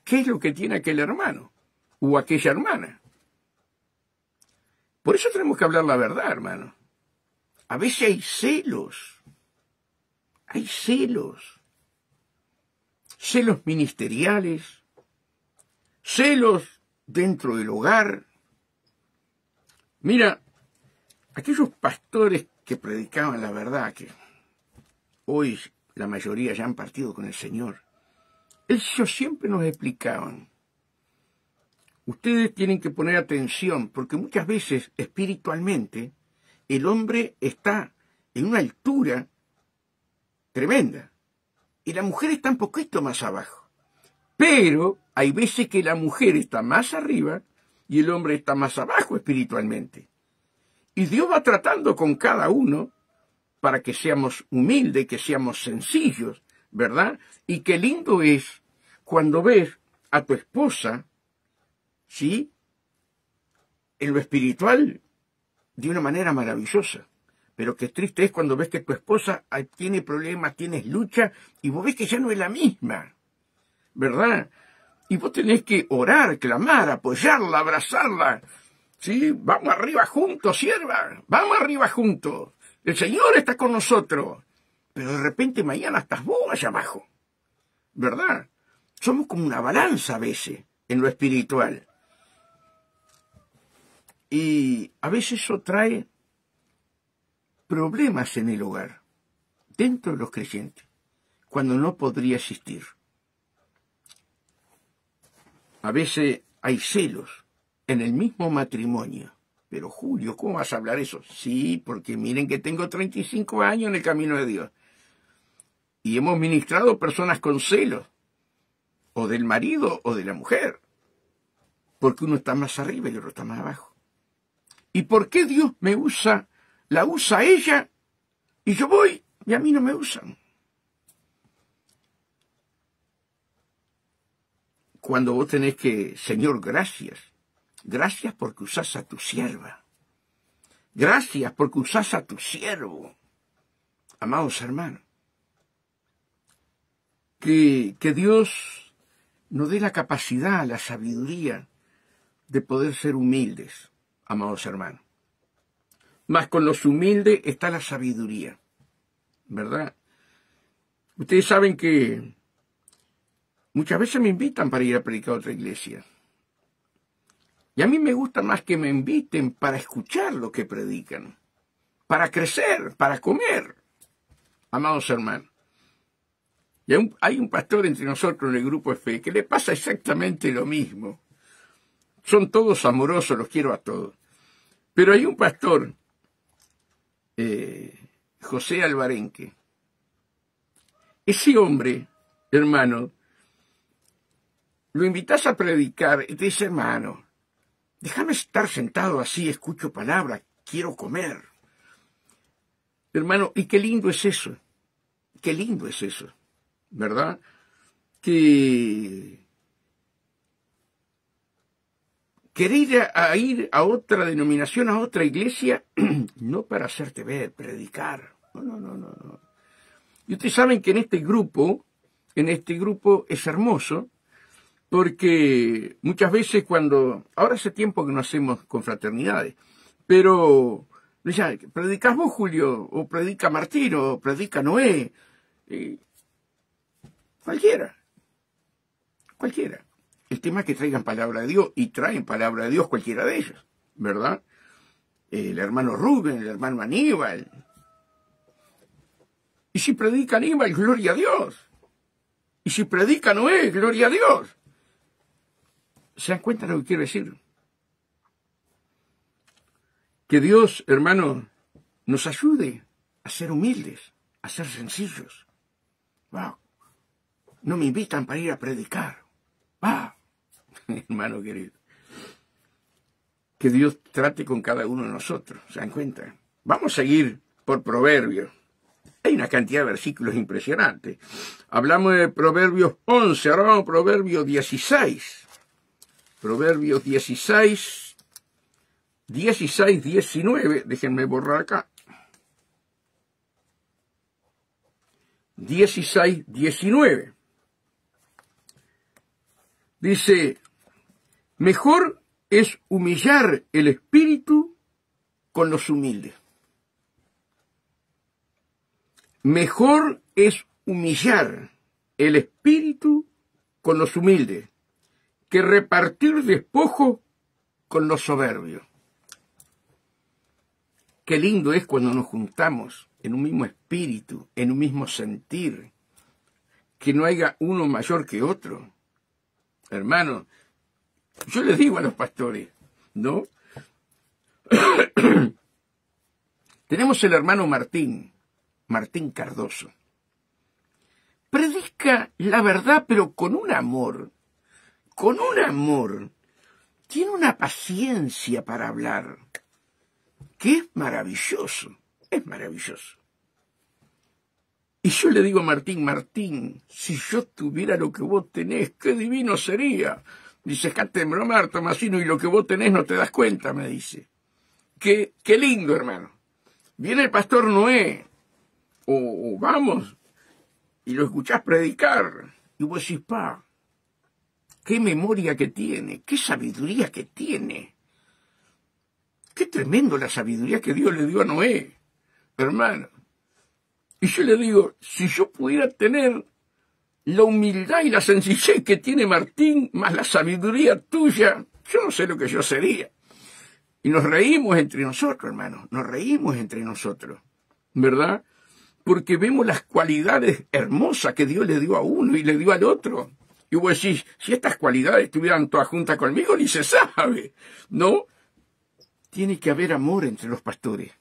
Speaker 1: qué es lo que tiene aquel hermano o aquella hermana. Por eso tenemos que hablar la verdad, hermano. A veces hay celos ministeriales, celos dentro del hogar. Mira, aquellos pastores que predicaban la verdad, que hoy la mayoría ya han partido con el Señor, ellos siempre nos explicaban, ustedes tienen que poner atención, porque muchas veces espiritualmente el hombre está en una altura tremenda y la mujer está un poquito más abajo. Pero hay veces que la mujer está más arriba y el hombre está más abajo espiritualmente. Y Dios va tratando con cada uno para que seamos humildes, que seamos sencillos, ¿verdad? Y qué lindo es cuando ves a tu esposa, ¿sí?, en lo espiritual de una manera maravillosa. Pero qué triste es cuando ves que tu esposa tiene problemas, tienes lucha, y vos ves que ya no es la misma, ¿verdad? Y vos tenés que orar, clamar, apoyarla, abrazarla. ¿Sí? Vamos arriba juntos, sierva, vamos arriba juntos. El Señor está con nosotros. Pero de repente mañana estás vos allá abajo, ¿verdad? Somos como una balanza a veces en lo espiritual. Y a veces eso trae problemas en el hogar, dentro de los creyentes, cuando no podría existir. A veces hay celos en el mismo matrimonio. Pero Julio, ¿cómo vas a hablar eso? Sí, porque miren que tengo 35 años en el camino de Dios. Y hemos ministrado personas con celos, o del marido o de la mujer, porque uno está más arriba y el otro está más abajo. ¿Y por qué Dios me usa, la usa a ella, y yo voy, y a mí no me usan? Cuando vos tenés que, Señor, gracias porque usás a tu sierva, gracias porque usás a tu siervo. Amados hermanos, que Dios nos dé la capacidad, la sabiduría de poder ser humildes, amados hermanos. Mas con los humildes está la sabiduría, ¿verdad? Ustedes saben que muchas veces me invitan para ir a predicar a otra iglesia. Y a mí me gusta más que me inviten para escuchar lo que predican, para crecer, para comer, amados hermanos. Y hay un pastor entre nosotros en el grupo de fe que le pasa exactamente lo mismo. Son todos amorosos, los quiero a todos. Pero hay un pastor, José Alvarenque. Ese hombre, hermano, lo invitas a predicar y te dice, hermano, déjame estar sentado así, escucho palabras, quiero comer. Hermano, y qué lindo es eso, ¿verdad? Que querer ir a otra denominación, a otra iglesia, no para hacerte ver, predicar. No. Y ustedes saben que en este grupo es hermoso, porque muchas veces ahora hace tiempo que no hacemos confraternidades, pero decían, ¿predicas vos, Julio? ¿O predica Martín? ¿O predica Noé? Cualquiera. El tema es que traigan palabra de Dios, y traen palabra de Dios cualquiera de ellos, ¿verdad? El hermano Rubén, el hermano Aníbal. Y si predica Aníbal, gloria a Dios. Y si predica Noé, gloria a Dios. ¿Se dan cuenta de lo que quiero decir? Que Dios, hermano, nos ayude a ser humildes, a ser sencillos. Wow. No me invitan para ir a predicar. Wow. Hermano querido. Que Dios trate con cada uno de nosotros. ¿Se dan cuenta? Vamos a seguir por Proverbios. Hay una cantidad de versículos impresionantes. Hablamos de Proverbios 11, ahora vamos a Proverbios 16. Proverbios 16, 19, déjenme borrar acá. 16, 19. Dice, mejor es humillar el espíritu con los humildes. Mejor es humillar el espíritu con los humildes que repartir despojo con los soberbios. Qué lindo es cuando nos juntamos en un mismo espíritu, en un mismo sentir, que no haya uno mayor que otro. Hermano, yo les digo a los pastores, ¿no? Tenemos el hermano Martín Cardoso. Predica la verdad, pero con un amor. Tiene una paciencia para hablar, que es maravilloso. Y yo le digo a Martín, si yo tuviera lo que vos tenés, qué divino sería. Dice, dejate de bromar, Tomasino, y lo que vos tenés no te das cuenta, me dice. Qué lindo, hermano. Viene el pastor Noé, o vamos, y lo escuchás predicar, y vos decís, qué memoria que tiene, qué sabiduría que tiene. Qué tremendo la sabiduría que Dios le dio a Noé, hermano. Y yo le digo, si yo pudiera tener la humildad y la sencillez que tiene Martín, más la sabiduría tuya, yo no sé lo que yo sería. Y nos reímos entre nosotros, hermano, ¿verdad? Porque vemos las cualidades hermosas que Dios le dio a uno y le dio al otro. Y vos decís, si estas cualidades estuvieran todas juntas conmigo, ni se sabe, ¿no? Tiene que haber amor entre los pastores.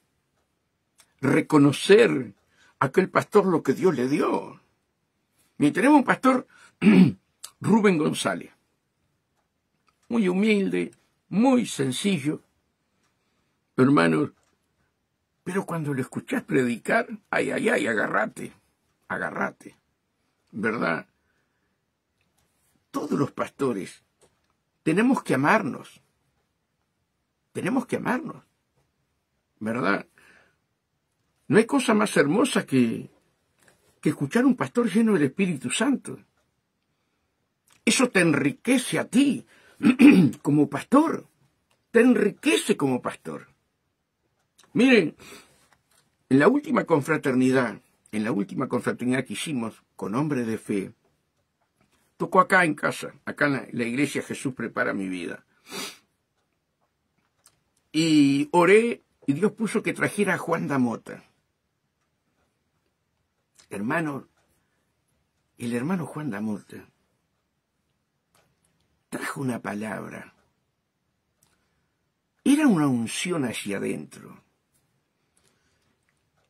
Speaker 1: Reconocer a aquel pastor lo que Dios le dio. Y tenemos un pastor, Rubén González. Muy humilde, muy sencillo. Hermanos, pero cuando lo escuchás predicar, ay, agárrate, ¿verdad? Todos los pastores tenemos que amarnos, ¿verdad? No hay cosa más hermosa que escuchar un pastor lleno del Espíritu Santo. Eso te enriquece a ti como pastor, Miren, en la última confraternidad que hicimos con hombres de fe, tocó acá en casa, acá en la iglesia Jesús Prepara Mi Vida. Y oré y Dios puso que trajera a Juan Damota. Hermano, el hermano Juan Damota trajo una palabra. Era una unción hacia adentro.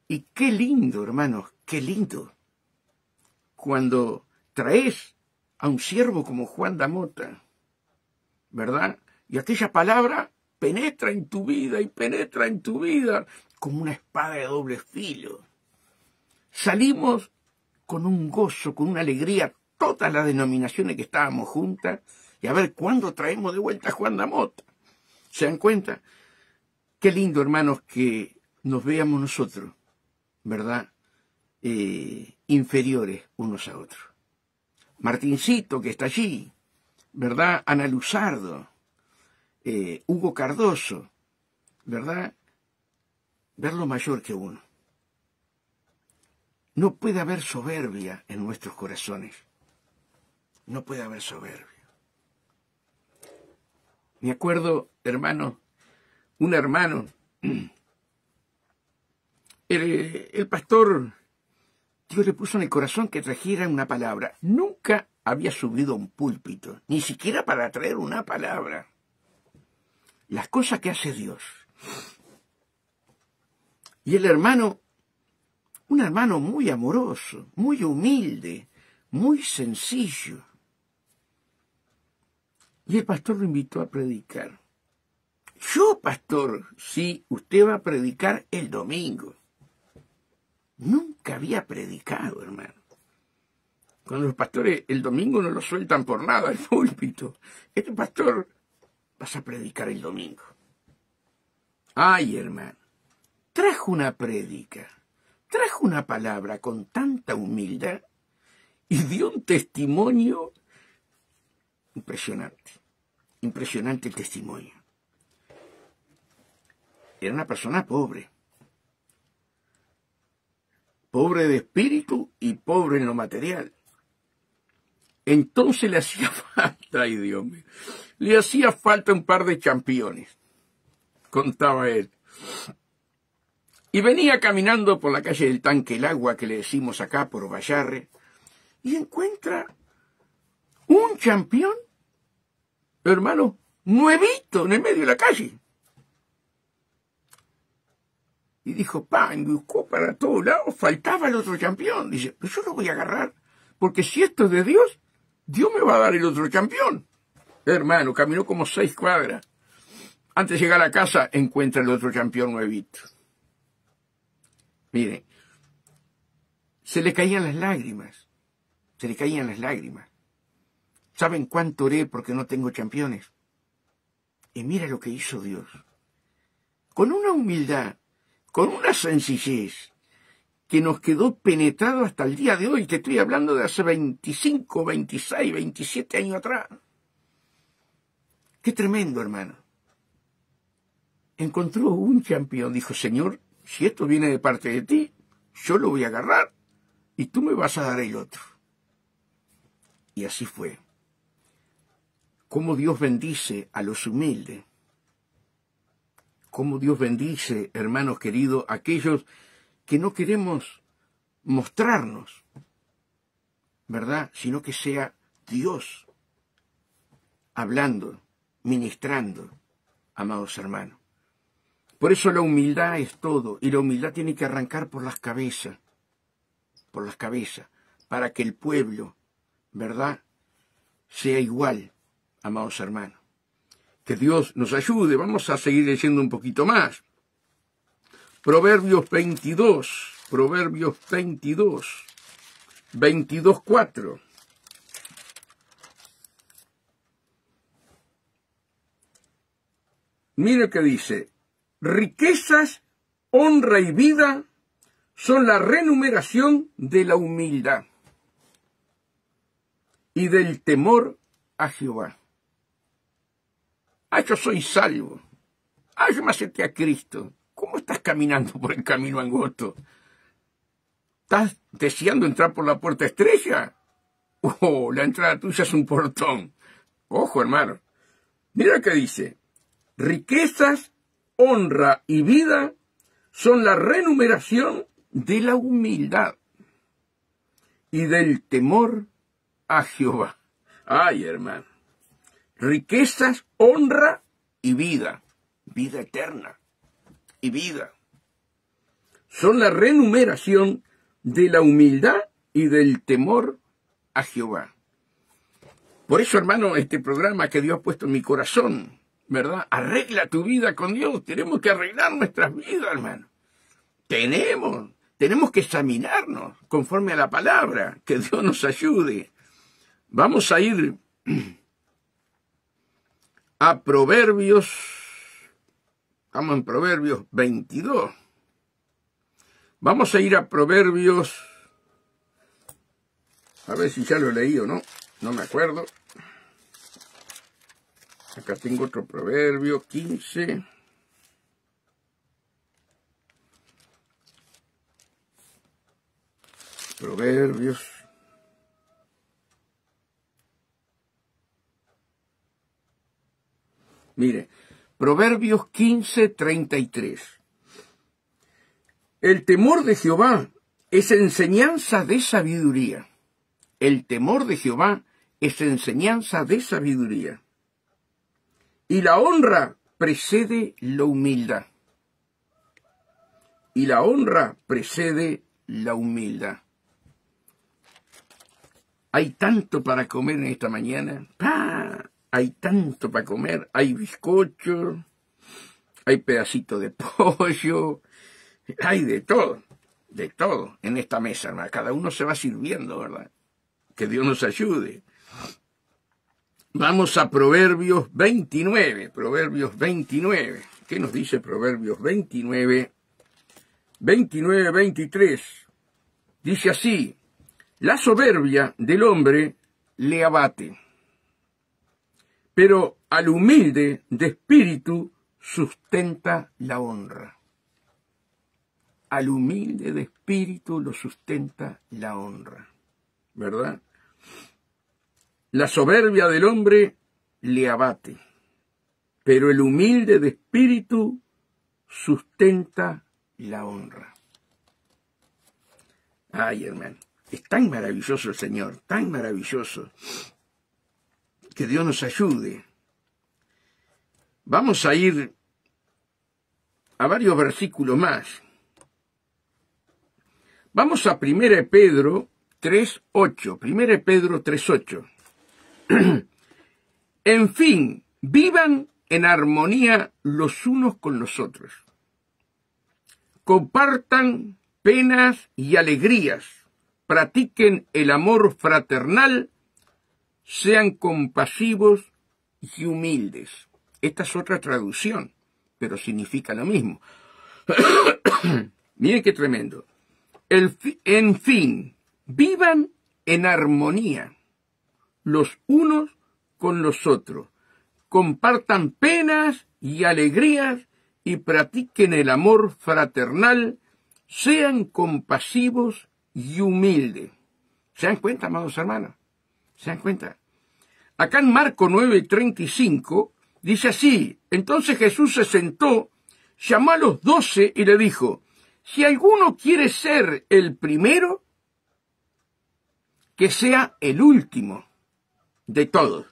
Speaker 1: Y qué lindo, hermanos, qué lindo, cuando traes a un siervo como Juan Damota, ¿verdad? Y aquella palabra penetra en tu vida y penetra en tu vida como una espada de doble filo. Salimos con un gozo, con una alegría, todas las denominaciones que estábamos juntas, y a ver cuándo traemos de vuelta a Juan Damota. ¿Se dan cuenta? Qué lindo, hermanos, que nos veamos nosotros, ¿verdad? Inferiores unos a otros. Martincito, que está allí, ¿verdad? Ana Luzardo, Hugo Cardoso, ¿verdad? Verlo mayor que uno. No puede haber soberbia en nuestros corazones. No puede haber soberbia. Me acuerdo, hermano, un hermano, el pastor, Dios le puso en el corazón que trajera una palabra. Nunca había subido a un púlpito, ni siquiera para traer una palabra. Las cosas que hace Dios. Y el hermano, un hermano muy amoroso, muy humilde, muy sencillo. Y el pastor lo invitó a predicar. Yo, pastor, sí, usted va a predicar el domingo. Nunca había predicado, hermano. Cuando los pastores el domingo no lo sueltan por nada al púlpito. Este pastor, vas a predicar el domingo. Ay, hermano, trajo una prédica, trajo una palabra con tanta humildad y dio un testimonio impresionante. Impresionante el testimonio. Era una persona pobre. Pobre de espíritu y pobre en lo material. Entonces le hacía falta, ay Dios mío, le hacía falta un par de championes, contaba él. Y venía caminando por la calle del Tanque el Agua, que le decimos acá por Vallarre, y encuentra un champión, hermano, nuevito en el medio de la calle. Y dijo, pan, buscó para todos lados, faltaba el otro campeón. Dice, pero yo lo voy a agarrar, porque si esto es de Dios, Dios me va a dar el otro campeón. Hermano, caminó como 6 cuadras. Antes de llegar a casa, encuentra el otro campeón nuevito. Miren, se le caían las lágrimas. Se le caían las lágrimas. ¿Saben cuánto oré porque no tengo campeones? Y mira lo que hizo Dios. Con una humildad, con una sencillez que nos quedó penetrado hasta el día de hoy, que estoy hablando de hace 25, 26, 27 años atrás. Qué tremendo, hermano. Encontró un campeón, dijo, Señor, si esto viene de parte de ti, yo lo voy a agarrar y tú me vas a dar el otro. Y así fue. Cómo Dios bendice a los humildes. Cómo Dios bendice, hermanos queridos, a aquellos que no queremos mostrarnos, ¿verdad? Sino que sea Dios hablando, ministrando, amados hermanos. Por eso la humildad es todo, y la humildad tiene que arrancar por las cabezas, para que el pueblo, ¿verdad?, sea igual, amados hermanos. Que Dios nos ayude. Vamos a seguir leyendo un poquito más. Proverbios 22, 22:4. Mire que dice, riquezas, honra y vida son la remuneración de la humildad y del temor a Jehová. Yo soy salvo. Yo me acerqué a Cristo. ¿Cómo estás caminando por el camino angosto? ¿Estás deseando entrar por la puerta estrella? La entrada tuya es un portón. Ojo, hermano. Mira que dice, riquezas, honra y vida son la remuneración de la humildad y del temor a Jehová. Ay, hermano. Riquezas, honra y vida. Vida eterna y vida. son la renumeración de la humildad y del temor a Jehová. Por eso, hermano, este programa que Dios ha puesto en mi corazón, ¿verdad? Arregla tu vida con Dios. Tenemos que arreglar nuestras vidas, hermano. Tenemos que examinarnos conforme a la palabra. Que Dios nos ayude. Vamos a ir a Proverbios. Estamos en Proverbios 22. Vamos a ir a Proverbios. A ver si ya lo leí o no. No me acuerdo. Acá tengo otro proverbio, 15. Proverbios. Mire, Proverbios 15:33. El temor de Jehová es enseñanza de sabiduría. El temor de Jehová es enseñanza de sabiduría. Y la honra precede la humildad. Y la honra precede la humildad. Hay tanto para comer en esta mañana. ¡Ah! Hay tanto para comer. Hay bizcocho, hay pedacito de pollo, hay de todo en esta mesa, hermano. Cada uno se va sirviendo, ¿verdad? Que Dios nos ayude. Vamos a Proverbios 29. Proverbios 29. ¿Qué nos dice Proverbios 29? 29, 23. Dice así: la soberbia del hombre le abate, pero al humilde de espíritu sustenta la honra. Al humilde de espíritu lo sustenta la honra. ¿Verdad? La soberbia del hombre le abate, pero el humilde de espíritu sustenta la honra. Ay, hermano, es tan maravilloso el Señor, tan maravilloso. Que Dios nos ayude. Vamos a ir a varios versículos más. Vamos a 1 Pedro 3:8. 1 Pedro 3:8. En fin, vivan en armonía los unos con los otros. Compartan penas y alegrías. Practiquen el amor fraternal. Sean compasivos y humildes. Esta es otra traducción, pero significa lo mismo. Miren qué tremendo. En fin, vivan en armonía los unos con los otros. Compartan penas y alegrías y practiquen el amor fraternal. Sean compasivos y humildes. ¿Se dan cuenta, amados hermanos? ¿Se dan cuenta? Acá en Marcos 9:35 dice así: entonces Jesús se sentó, llamó a los 12 y le dijo: si alguno quiere ser el primero, que sea el último de todos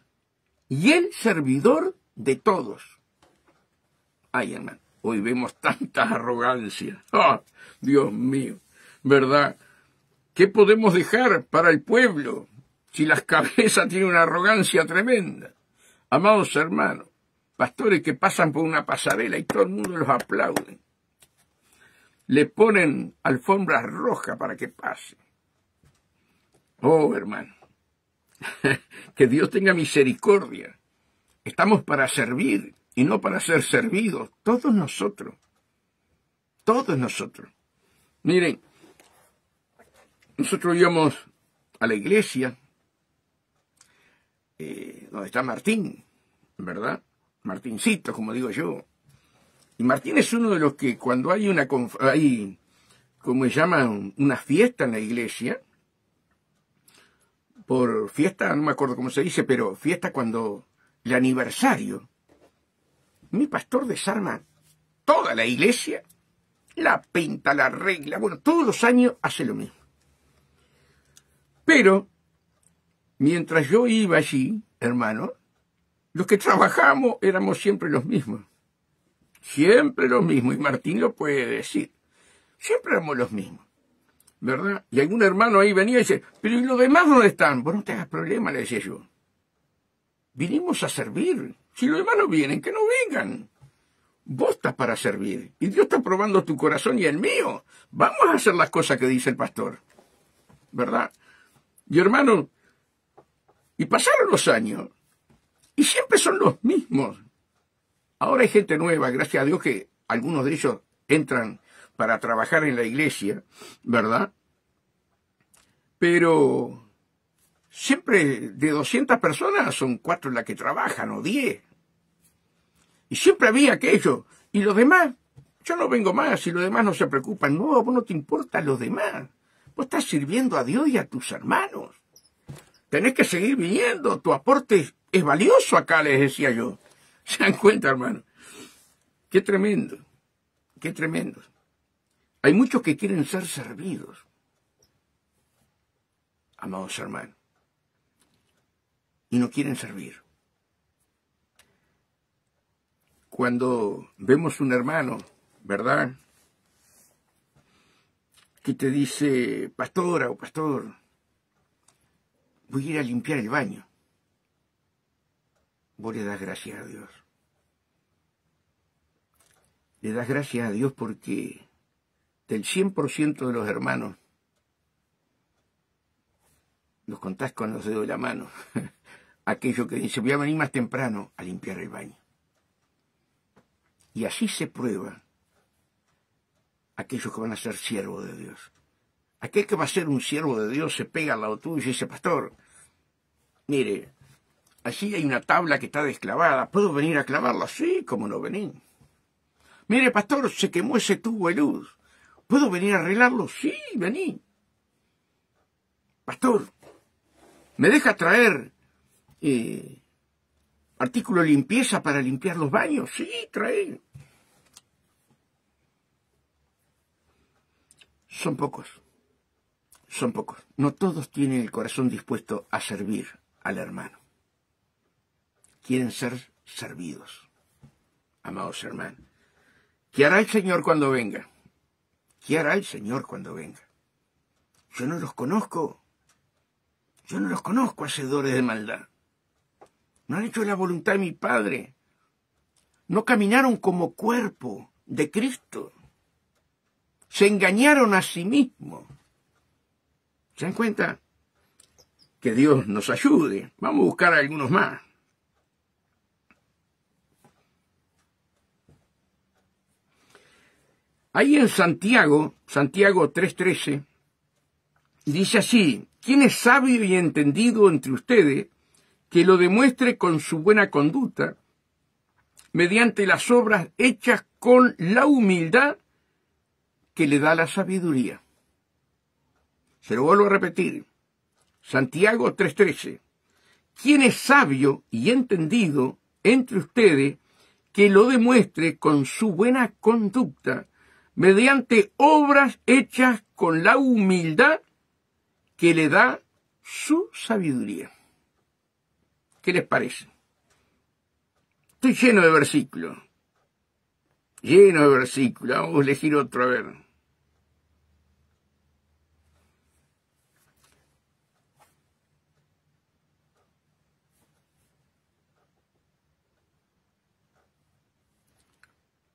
Speaker 1: y el servidor de todos. Ay, hermano, hoy vemos tanta arrogancia. ¡Oh, Dios mío! ¿Verdad? ¿Qué podemos dejar para el pueblo si las cabezas tienen una arrogancia tremenda? Amados hermanos, pastores que pasan por una pasarela y todo el mundo los aplaude. Le ponen alfombras rojas para que pase. Oh, hermano, que Dios tenga misericordia. Estamos para servir y no para ser servidos. Todos nosotros. Todos nosotros. Miren, nosotros íbamos a la iglesia, donde está Martín, ¿verdad? Martincito, como digo yo. Y Martín es uno de los que cuando hay como se llama, una fiesta en la iglesia, por fiesta, no me acuerdo cómo se dice, pero fiesta cuando el aniversario, mi pastor desarma toda la iglesia, la pinta, la arregla, bueno, todos los años hace lo mismo. Pero, mientras yo iba allí, hermano, los que trabajamos éramos siempre los mismos. Siempre los mismos, y Martín lo puede decir. Siempre éramos los mismos, ¿verdad? Y algún hermano ahí venía y dice, pero ¿y los demás dónde están? Vos no te hagas problema, le decía yo. Vinimos a servir. Si los demás no vienen, que no vengan. Vos estás para servir. Y Dios está probando tu corazón y el mío. Vamos a hacer las cosas que dice el pastor, ¿verdad? Y hermano, y pasaron los años, y siempre son los mismos. Ahora hay gente nueva, gracias a Dios que algunos de ellos entran para trabajar en la iglesia, ¿verdad? Pero siempre de 200 personas son 4 las que trabajan, o 10. Y siempre había aquello. Y los demás, yo no vengo más, y los demás no se preocupan. No, a vos no te importan los demás. Vos estás sirviendo a Dios y a tus hermanos. Tenés que seguir viniendo, tu aporte es valioso acá, les decía yo. ¿Se dan cuenta, hermano? Qué tremendo, qué tremendo. Hay muchos que quieren ser servidos, amados hermanos, y no quieren servir. Cuando vemos un hermano, ¿verdad?, que te dice, pastora o pastor, voy a ir a limpiar el baño. Vos le das gracias a Dios. Le das gracias a Dios porque del 100% de los hermanos, los contás con los dedos de la mano, aquello que dice, voy a venir más temprano a limpiar el baño. Y así se prueba aquellos que van a ser siervos de Dios. Aquel que va a ser un siervo de Dios se pega al lado tuyo y dice, pastor, mire, allí hay una tabla que está desclavada, ¿puedo venir a clavarla? Sí, cómo no vení. Mire, pastor, se quemó ese tubo de luz, ¿puedo venir a arreglarlo? Sí, vení. Pastor, ¿me deja traer artículo de limpieza para limpiar los baños? Sí, trae. Son pocos. Son pocos. No todos tienen el corazón dispuesto a servir al hermano. Quieren ser servidos, amados hermanos. ¿Qué hará el Señor cuando venga? ¿Qué hará el Señor cuando venga? Yo no los conozco. Yo no los conozco, hacedores de maldad. No han hecho la voluntad de mi Padre. No caminaron como cuerpo de Cristo. Se engañaron a sí mismos. ¿Se dan cuenta? Que Dios nos ayude. Vamos a buscar a algunos más. Ahí en Santiago 3:13, dice así, ¿quién es sabio y entendido entre ustedes que lo demuestre con su buena conducta, mediante las obras hechas con la humildad que le da la sabiduría? Se lo vuelvo a repetir. Santiago 3:13. ¿Quién es sabio y entendido entre ustedes que lo demuestre con su buena conducta, mediante obras hechas con la humildad que le da su sabiduría? ¿Qué les parece? Estoy lleno de versículos. Lleno de versículos. Vamos a elegir otro, a ver.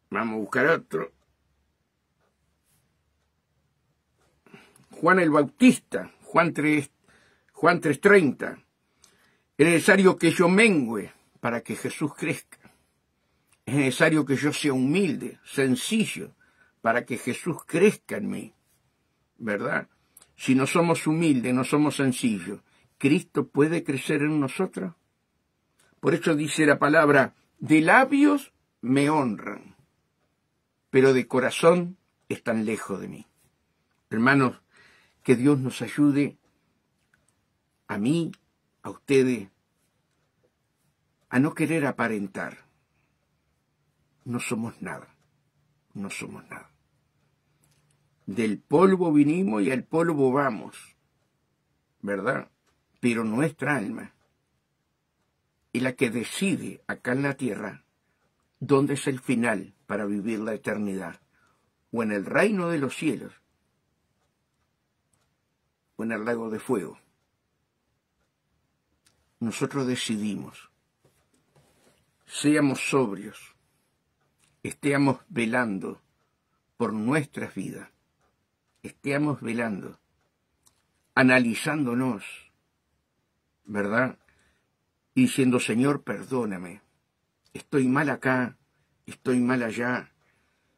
Speaker 1: Vamos a buscar otro. Juan el Bautista, Juan 3:30. Es necesario que yo mengüe para que Jesús crezca. Es necesario que yo sea humilde, sencillo, para que Jesús crezca en mí. ¿Verdad? Si no somos humildes, no somos sencillos, ¿Cristo puede crecer en nosotros? Por eso dice la palabra, de labios me honran, pero de corazón están lejos de mí. Hermanos, que Dios nos ayude, a mí, a ustedes, a no querer aparentar. No somos nada, no somos nada. Del polvo vinimos y al polvo vamos, ¿verdad? Pero nuestra alma es la que decide acá en la tierra dónde es el final para vivir la eternidad. o en el reino de los cielos, o en el lago de fuego. Nosotros decidimos, seamos sobrios, estemos velando por nuestras vidas, estemos velando, analizándonos, ¿verdad? Y diciendo, Señor, perdóname, estoy mal acá, estoy mal allá.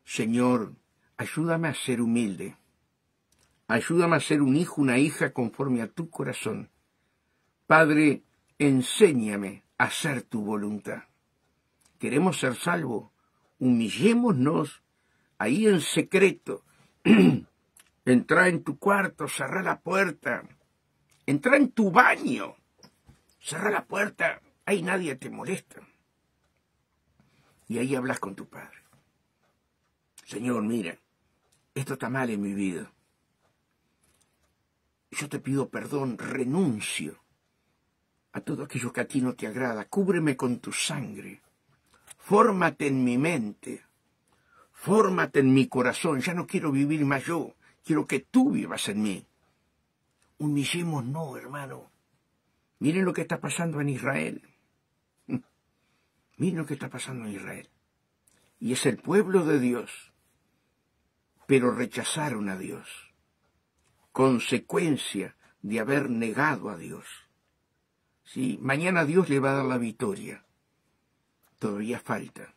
Speaker 1: Señor, ayúdame a ser humilde, ayúdame a ser un hijo, una hija conforme a tu corazón. Padre, enséñame a hacer tu voluntad. Queremos ser salvos, humillémonos ahí en secreto. Entra en tu cuarto, cerrá la puerta. Entra en tu baño, cerrá la puerta, ahí nadie te molesta. Y ahí hablas con tu Padre. Señor, mira, esto está mal en mi vida. Yo te pido perdón, renuncio a todo aquello que a ti no te agrada. Cúbreme con tu sangre. Fórmate en mi mente. Fórmate en mi corazón. Ya no quiero vivir más yo. Quiero que tú vivas en mí. Humillemos, no, hermano. Miren lo que está pasando en Israel. Miren lo que está pasando en Israel. Y es el pueblo de Dios. Pero rechazaron a Dios. Consecuencia de haber negado a Dios. ¿Sí? Mañana Dios le va a dar la victoria. Todavía falta.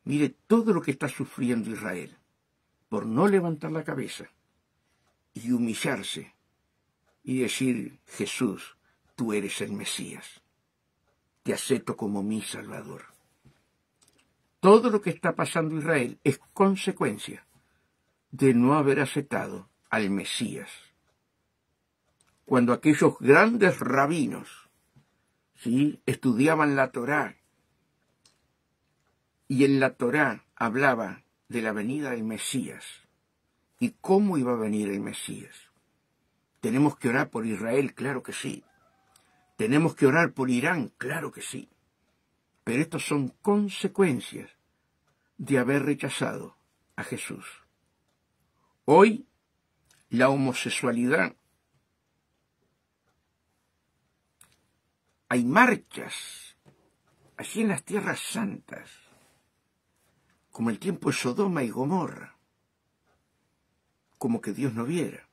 Speaker 1: Mire todo lo que está sufriendo Israel por no levantar la cabeza y humillarse y decir, Jesús, tú eres el Mesías. Te acepto como mi Salvador. Todo lo que está pasando Israel es consecuencia de no haber aceptado al Mesías. Cuando aquellos grandes rabinos, ¿sí?, estudiaban la Torá, y en la Torá hablaba de la venida del Mesías y cómo iba a venir el Mesías. ¿Tenemos que orar por Israel? Claro que sí. ¿Tenemos que orar por Irán? Claro que sí. Pero estos son consecuencias de haber rechazado a Jesús. Hoy, la homosexualidad, hay marchas allí en las tierras santas, como el tiempo de Sodoma y Gomorra, como que Dios no viera.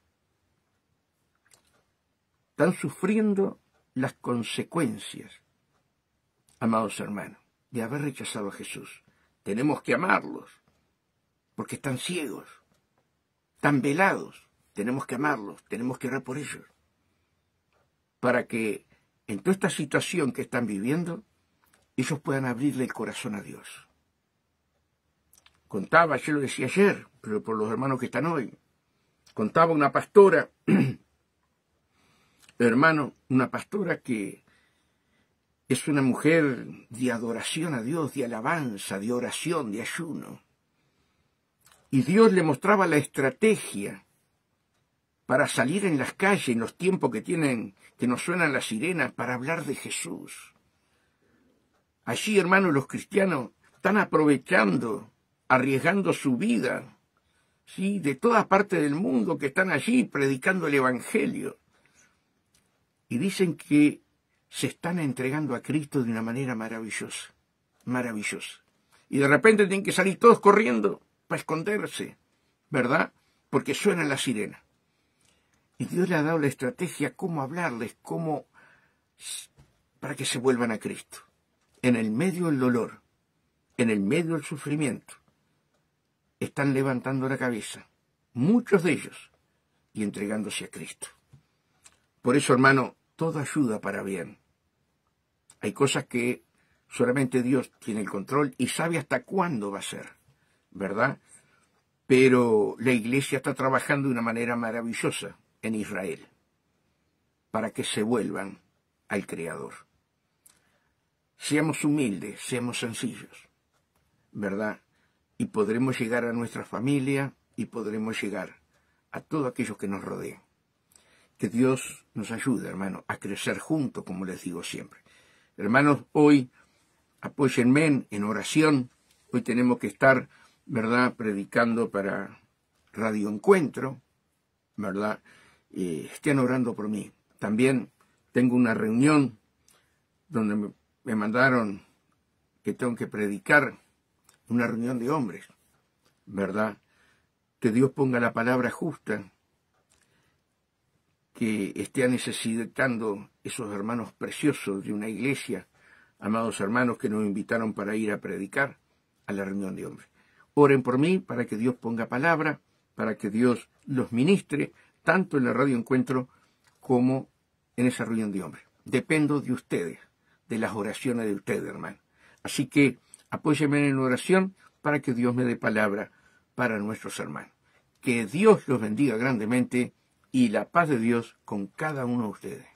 Speaker 1: Están sufriendo las consecuencias, amados hermanos, de haber rechazado a Jesús. Tenemos que amarlos, porque están ciegos, están velados. Tenemos que amarlos, tenemos que orar por ellos, para que en toda esta situación que están viviendo, ellos puedan abrirle el corazón a Dios. Contaba, yo lo decía ayer, pero por los hermanos que están hoy, contaba una pastora, hermano, una pastora que es una mujer de adoración a Dios, de alabanza, de oración, de ayuno. Y Dios le mostraba la estrategia para salir en las calles, en los tiempos que nos suenan las sirenas, para hablar de Jesús. Allí, hermanos, los cristianos están aprovechando, arriesgando su vida, ¿sí?, de toda parte del mundo, que están allí predicando el Evangelio. Y dicen que se están entregando a Cristo de una manera maravillosa, maravillosa. Y de repente tienen que salir todos corriendo para esconderse, ¿verdad? Porque suena la sirena. Y Dios le ha dado la estrategia cómo hablarles, para que se vuelvan a Cristo. En el medio del dolor, en el medio del sufrimiento, están levantando la cabeza, muchos de ellos, y entregándose a Cristo. Por eso, hermano, todo ayuda para bien. Hay cosas que solamente Dios tiene el control y sabe hasta cuándo va a ser, ¿verdad? Pero la iglesia está trabajando de una manera maravillosa en Israel para que se vuelvan al Creador. Seamos humildes, seamos sencillos, ¿verdad? Y podremos llegar a nuestra familia y podremos llegar a todos aquellos que nos rodean. Que Dios nos ayude, hermano, a crecer juntos, como les digo siempre. Hermanos, hoy apóyenme en oración. Hoy tenemos que estar ¿verdad?, predicando para Radio Encuentro, ¿verdad?, estén orando por mí. También tengo una reunión donde me mandaron que tengo que predicar, una reunión de hombres, ¿verdad? Que Dios ponga la palabra justa, que esté necesitando esos hermanos preciosos de una iglesia, amados hermanos que nos invitaron para ir a predicar a la reunión de hombres. Oren por mí para que Dios ponga palabra, para que Dios los ministre, tanto en la Radio Encuentro como en esa reunión de hombres. Dependo de ustedes, de las oraciones de ustedes, hermano. Así que apóyenme en la oración para que Dios me dé palabra para nuestros hermanos. Que Dios los bendiga grandemente y la paz de Dios con cada uno de ustedes.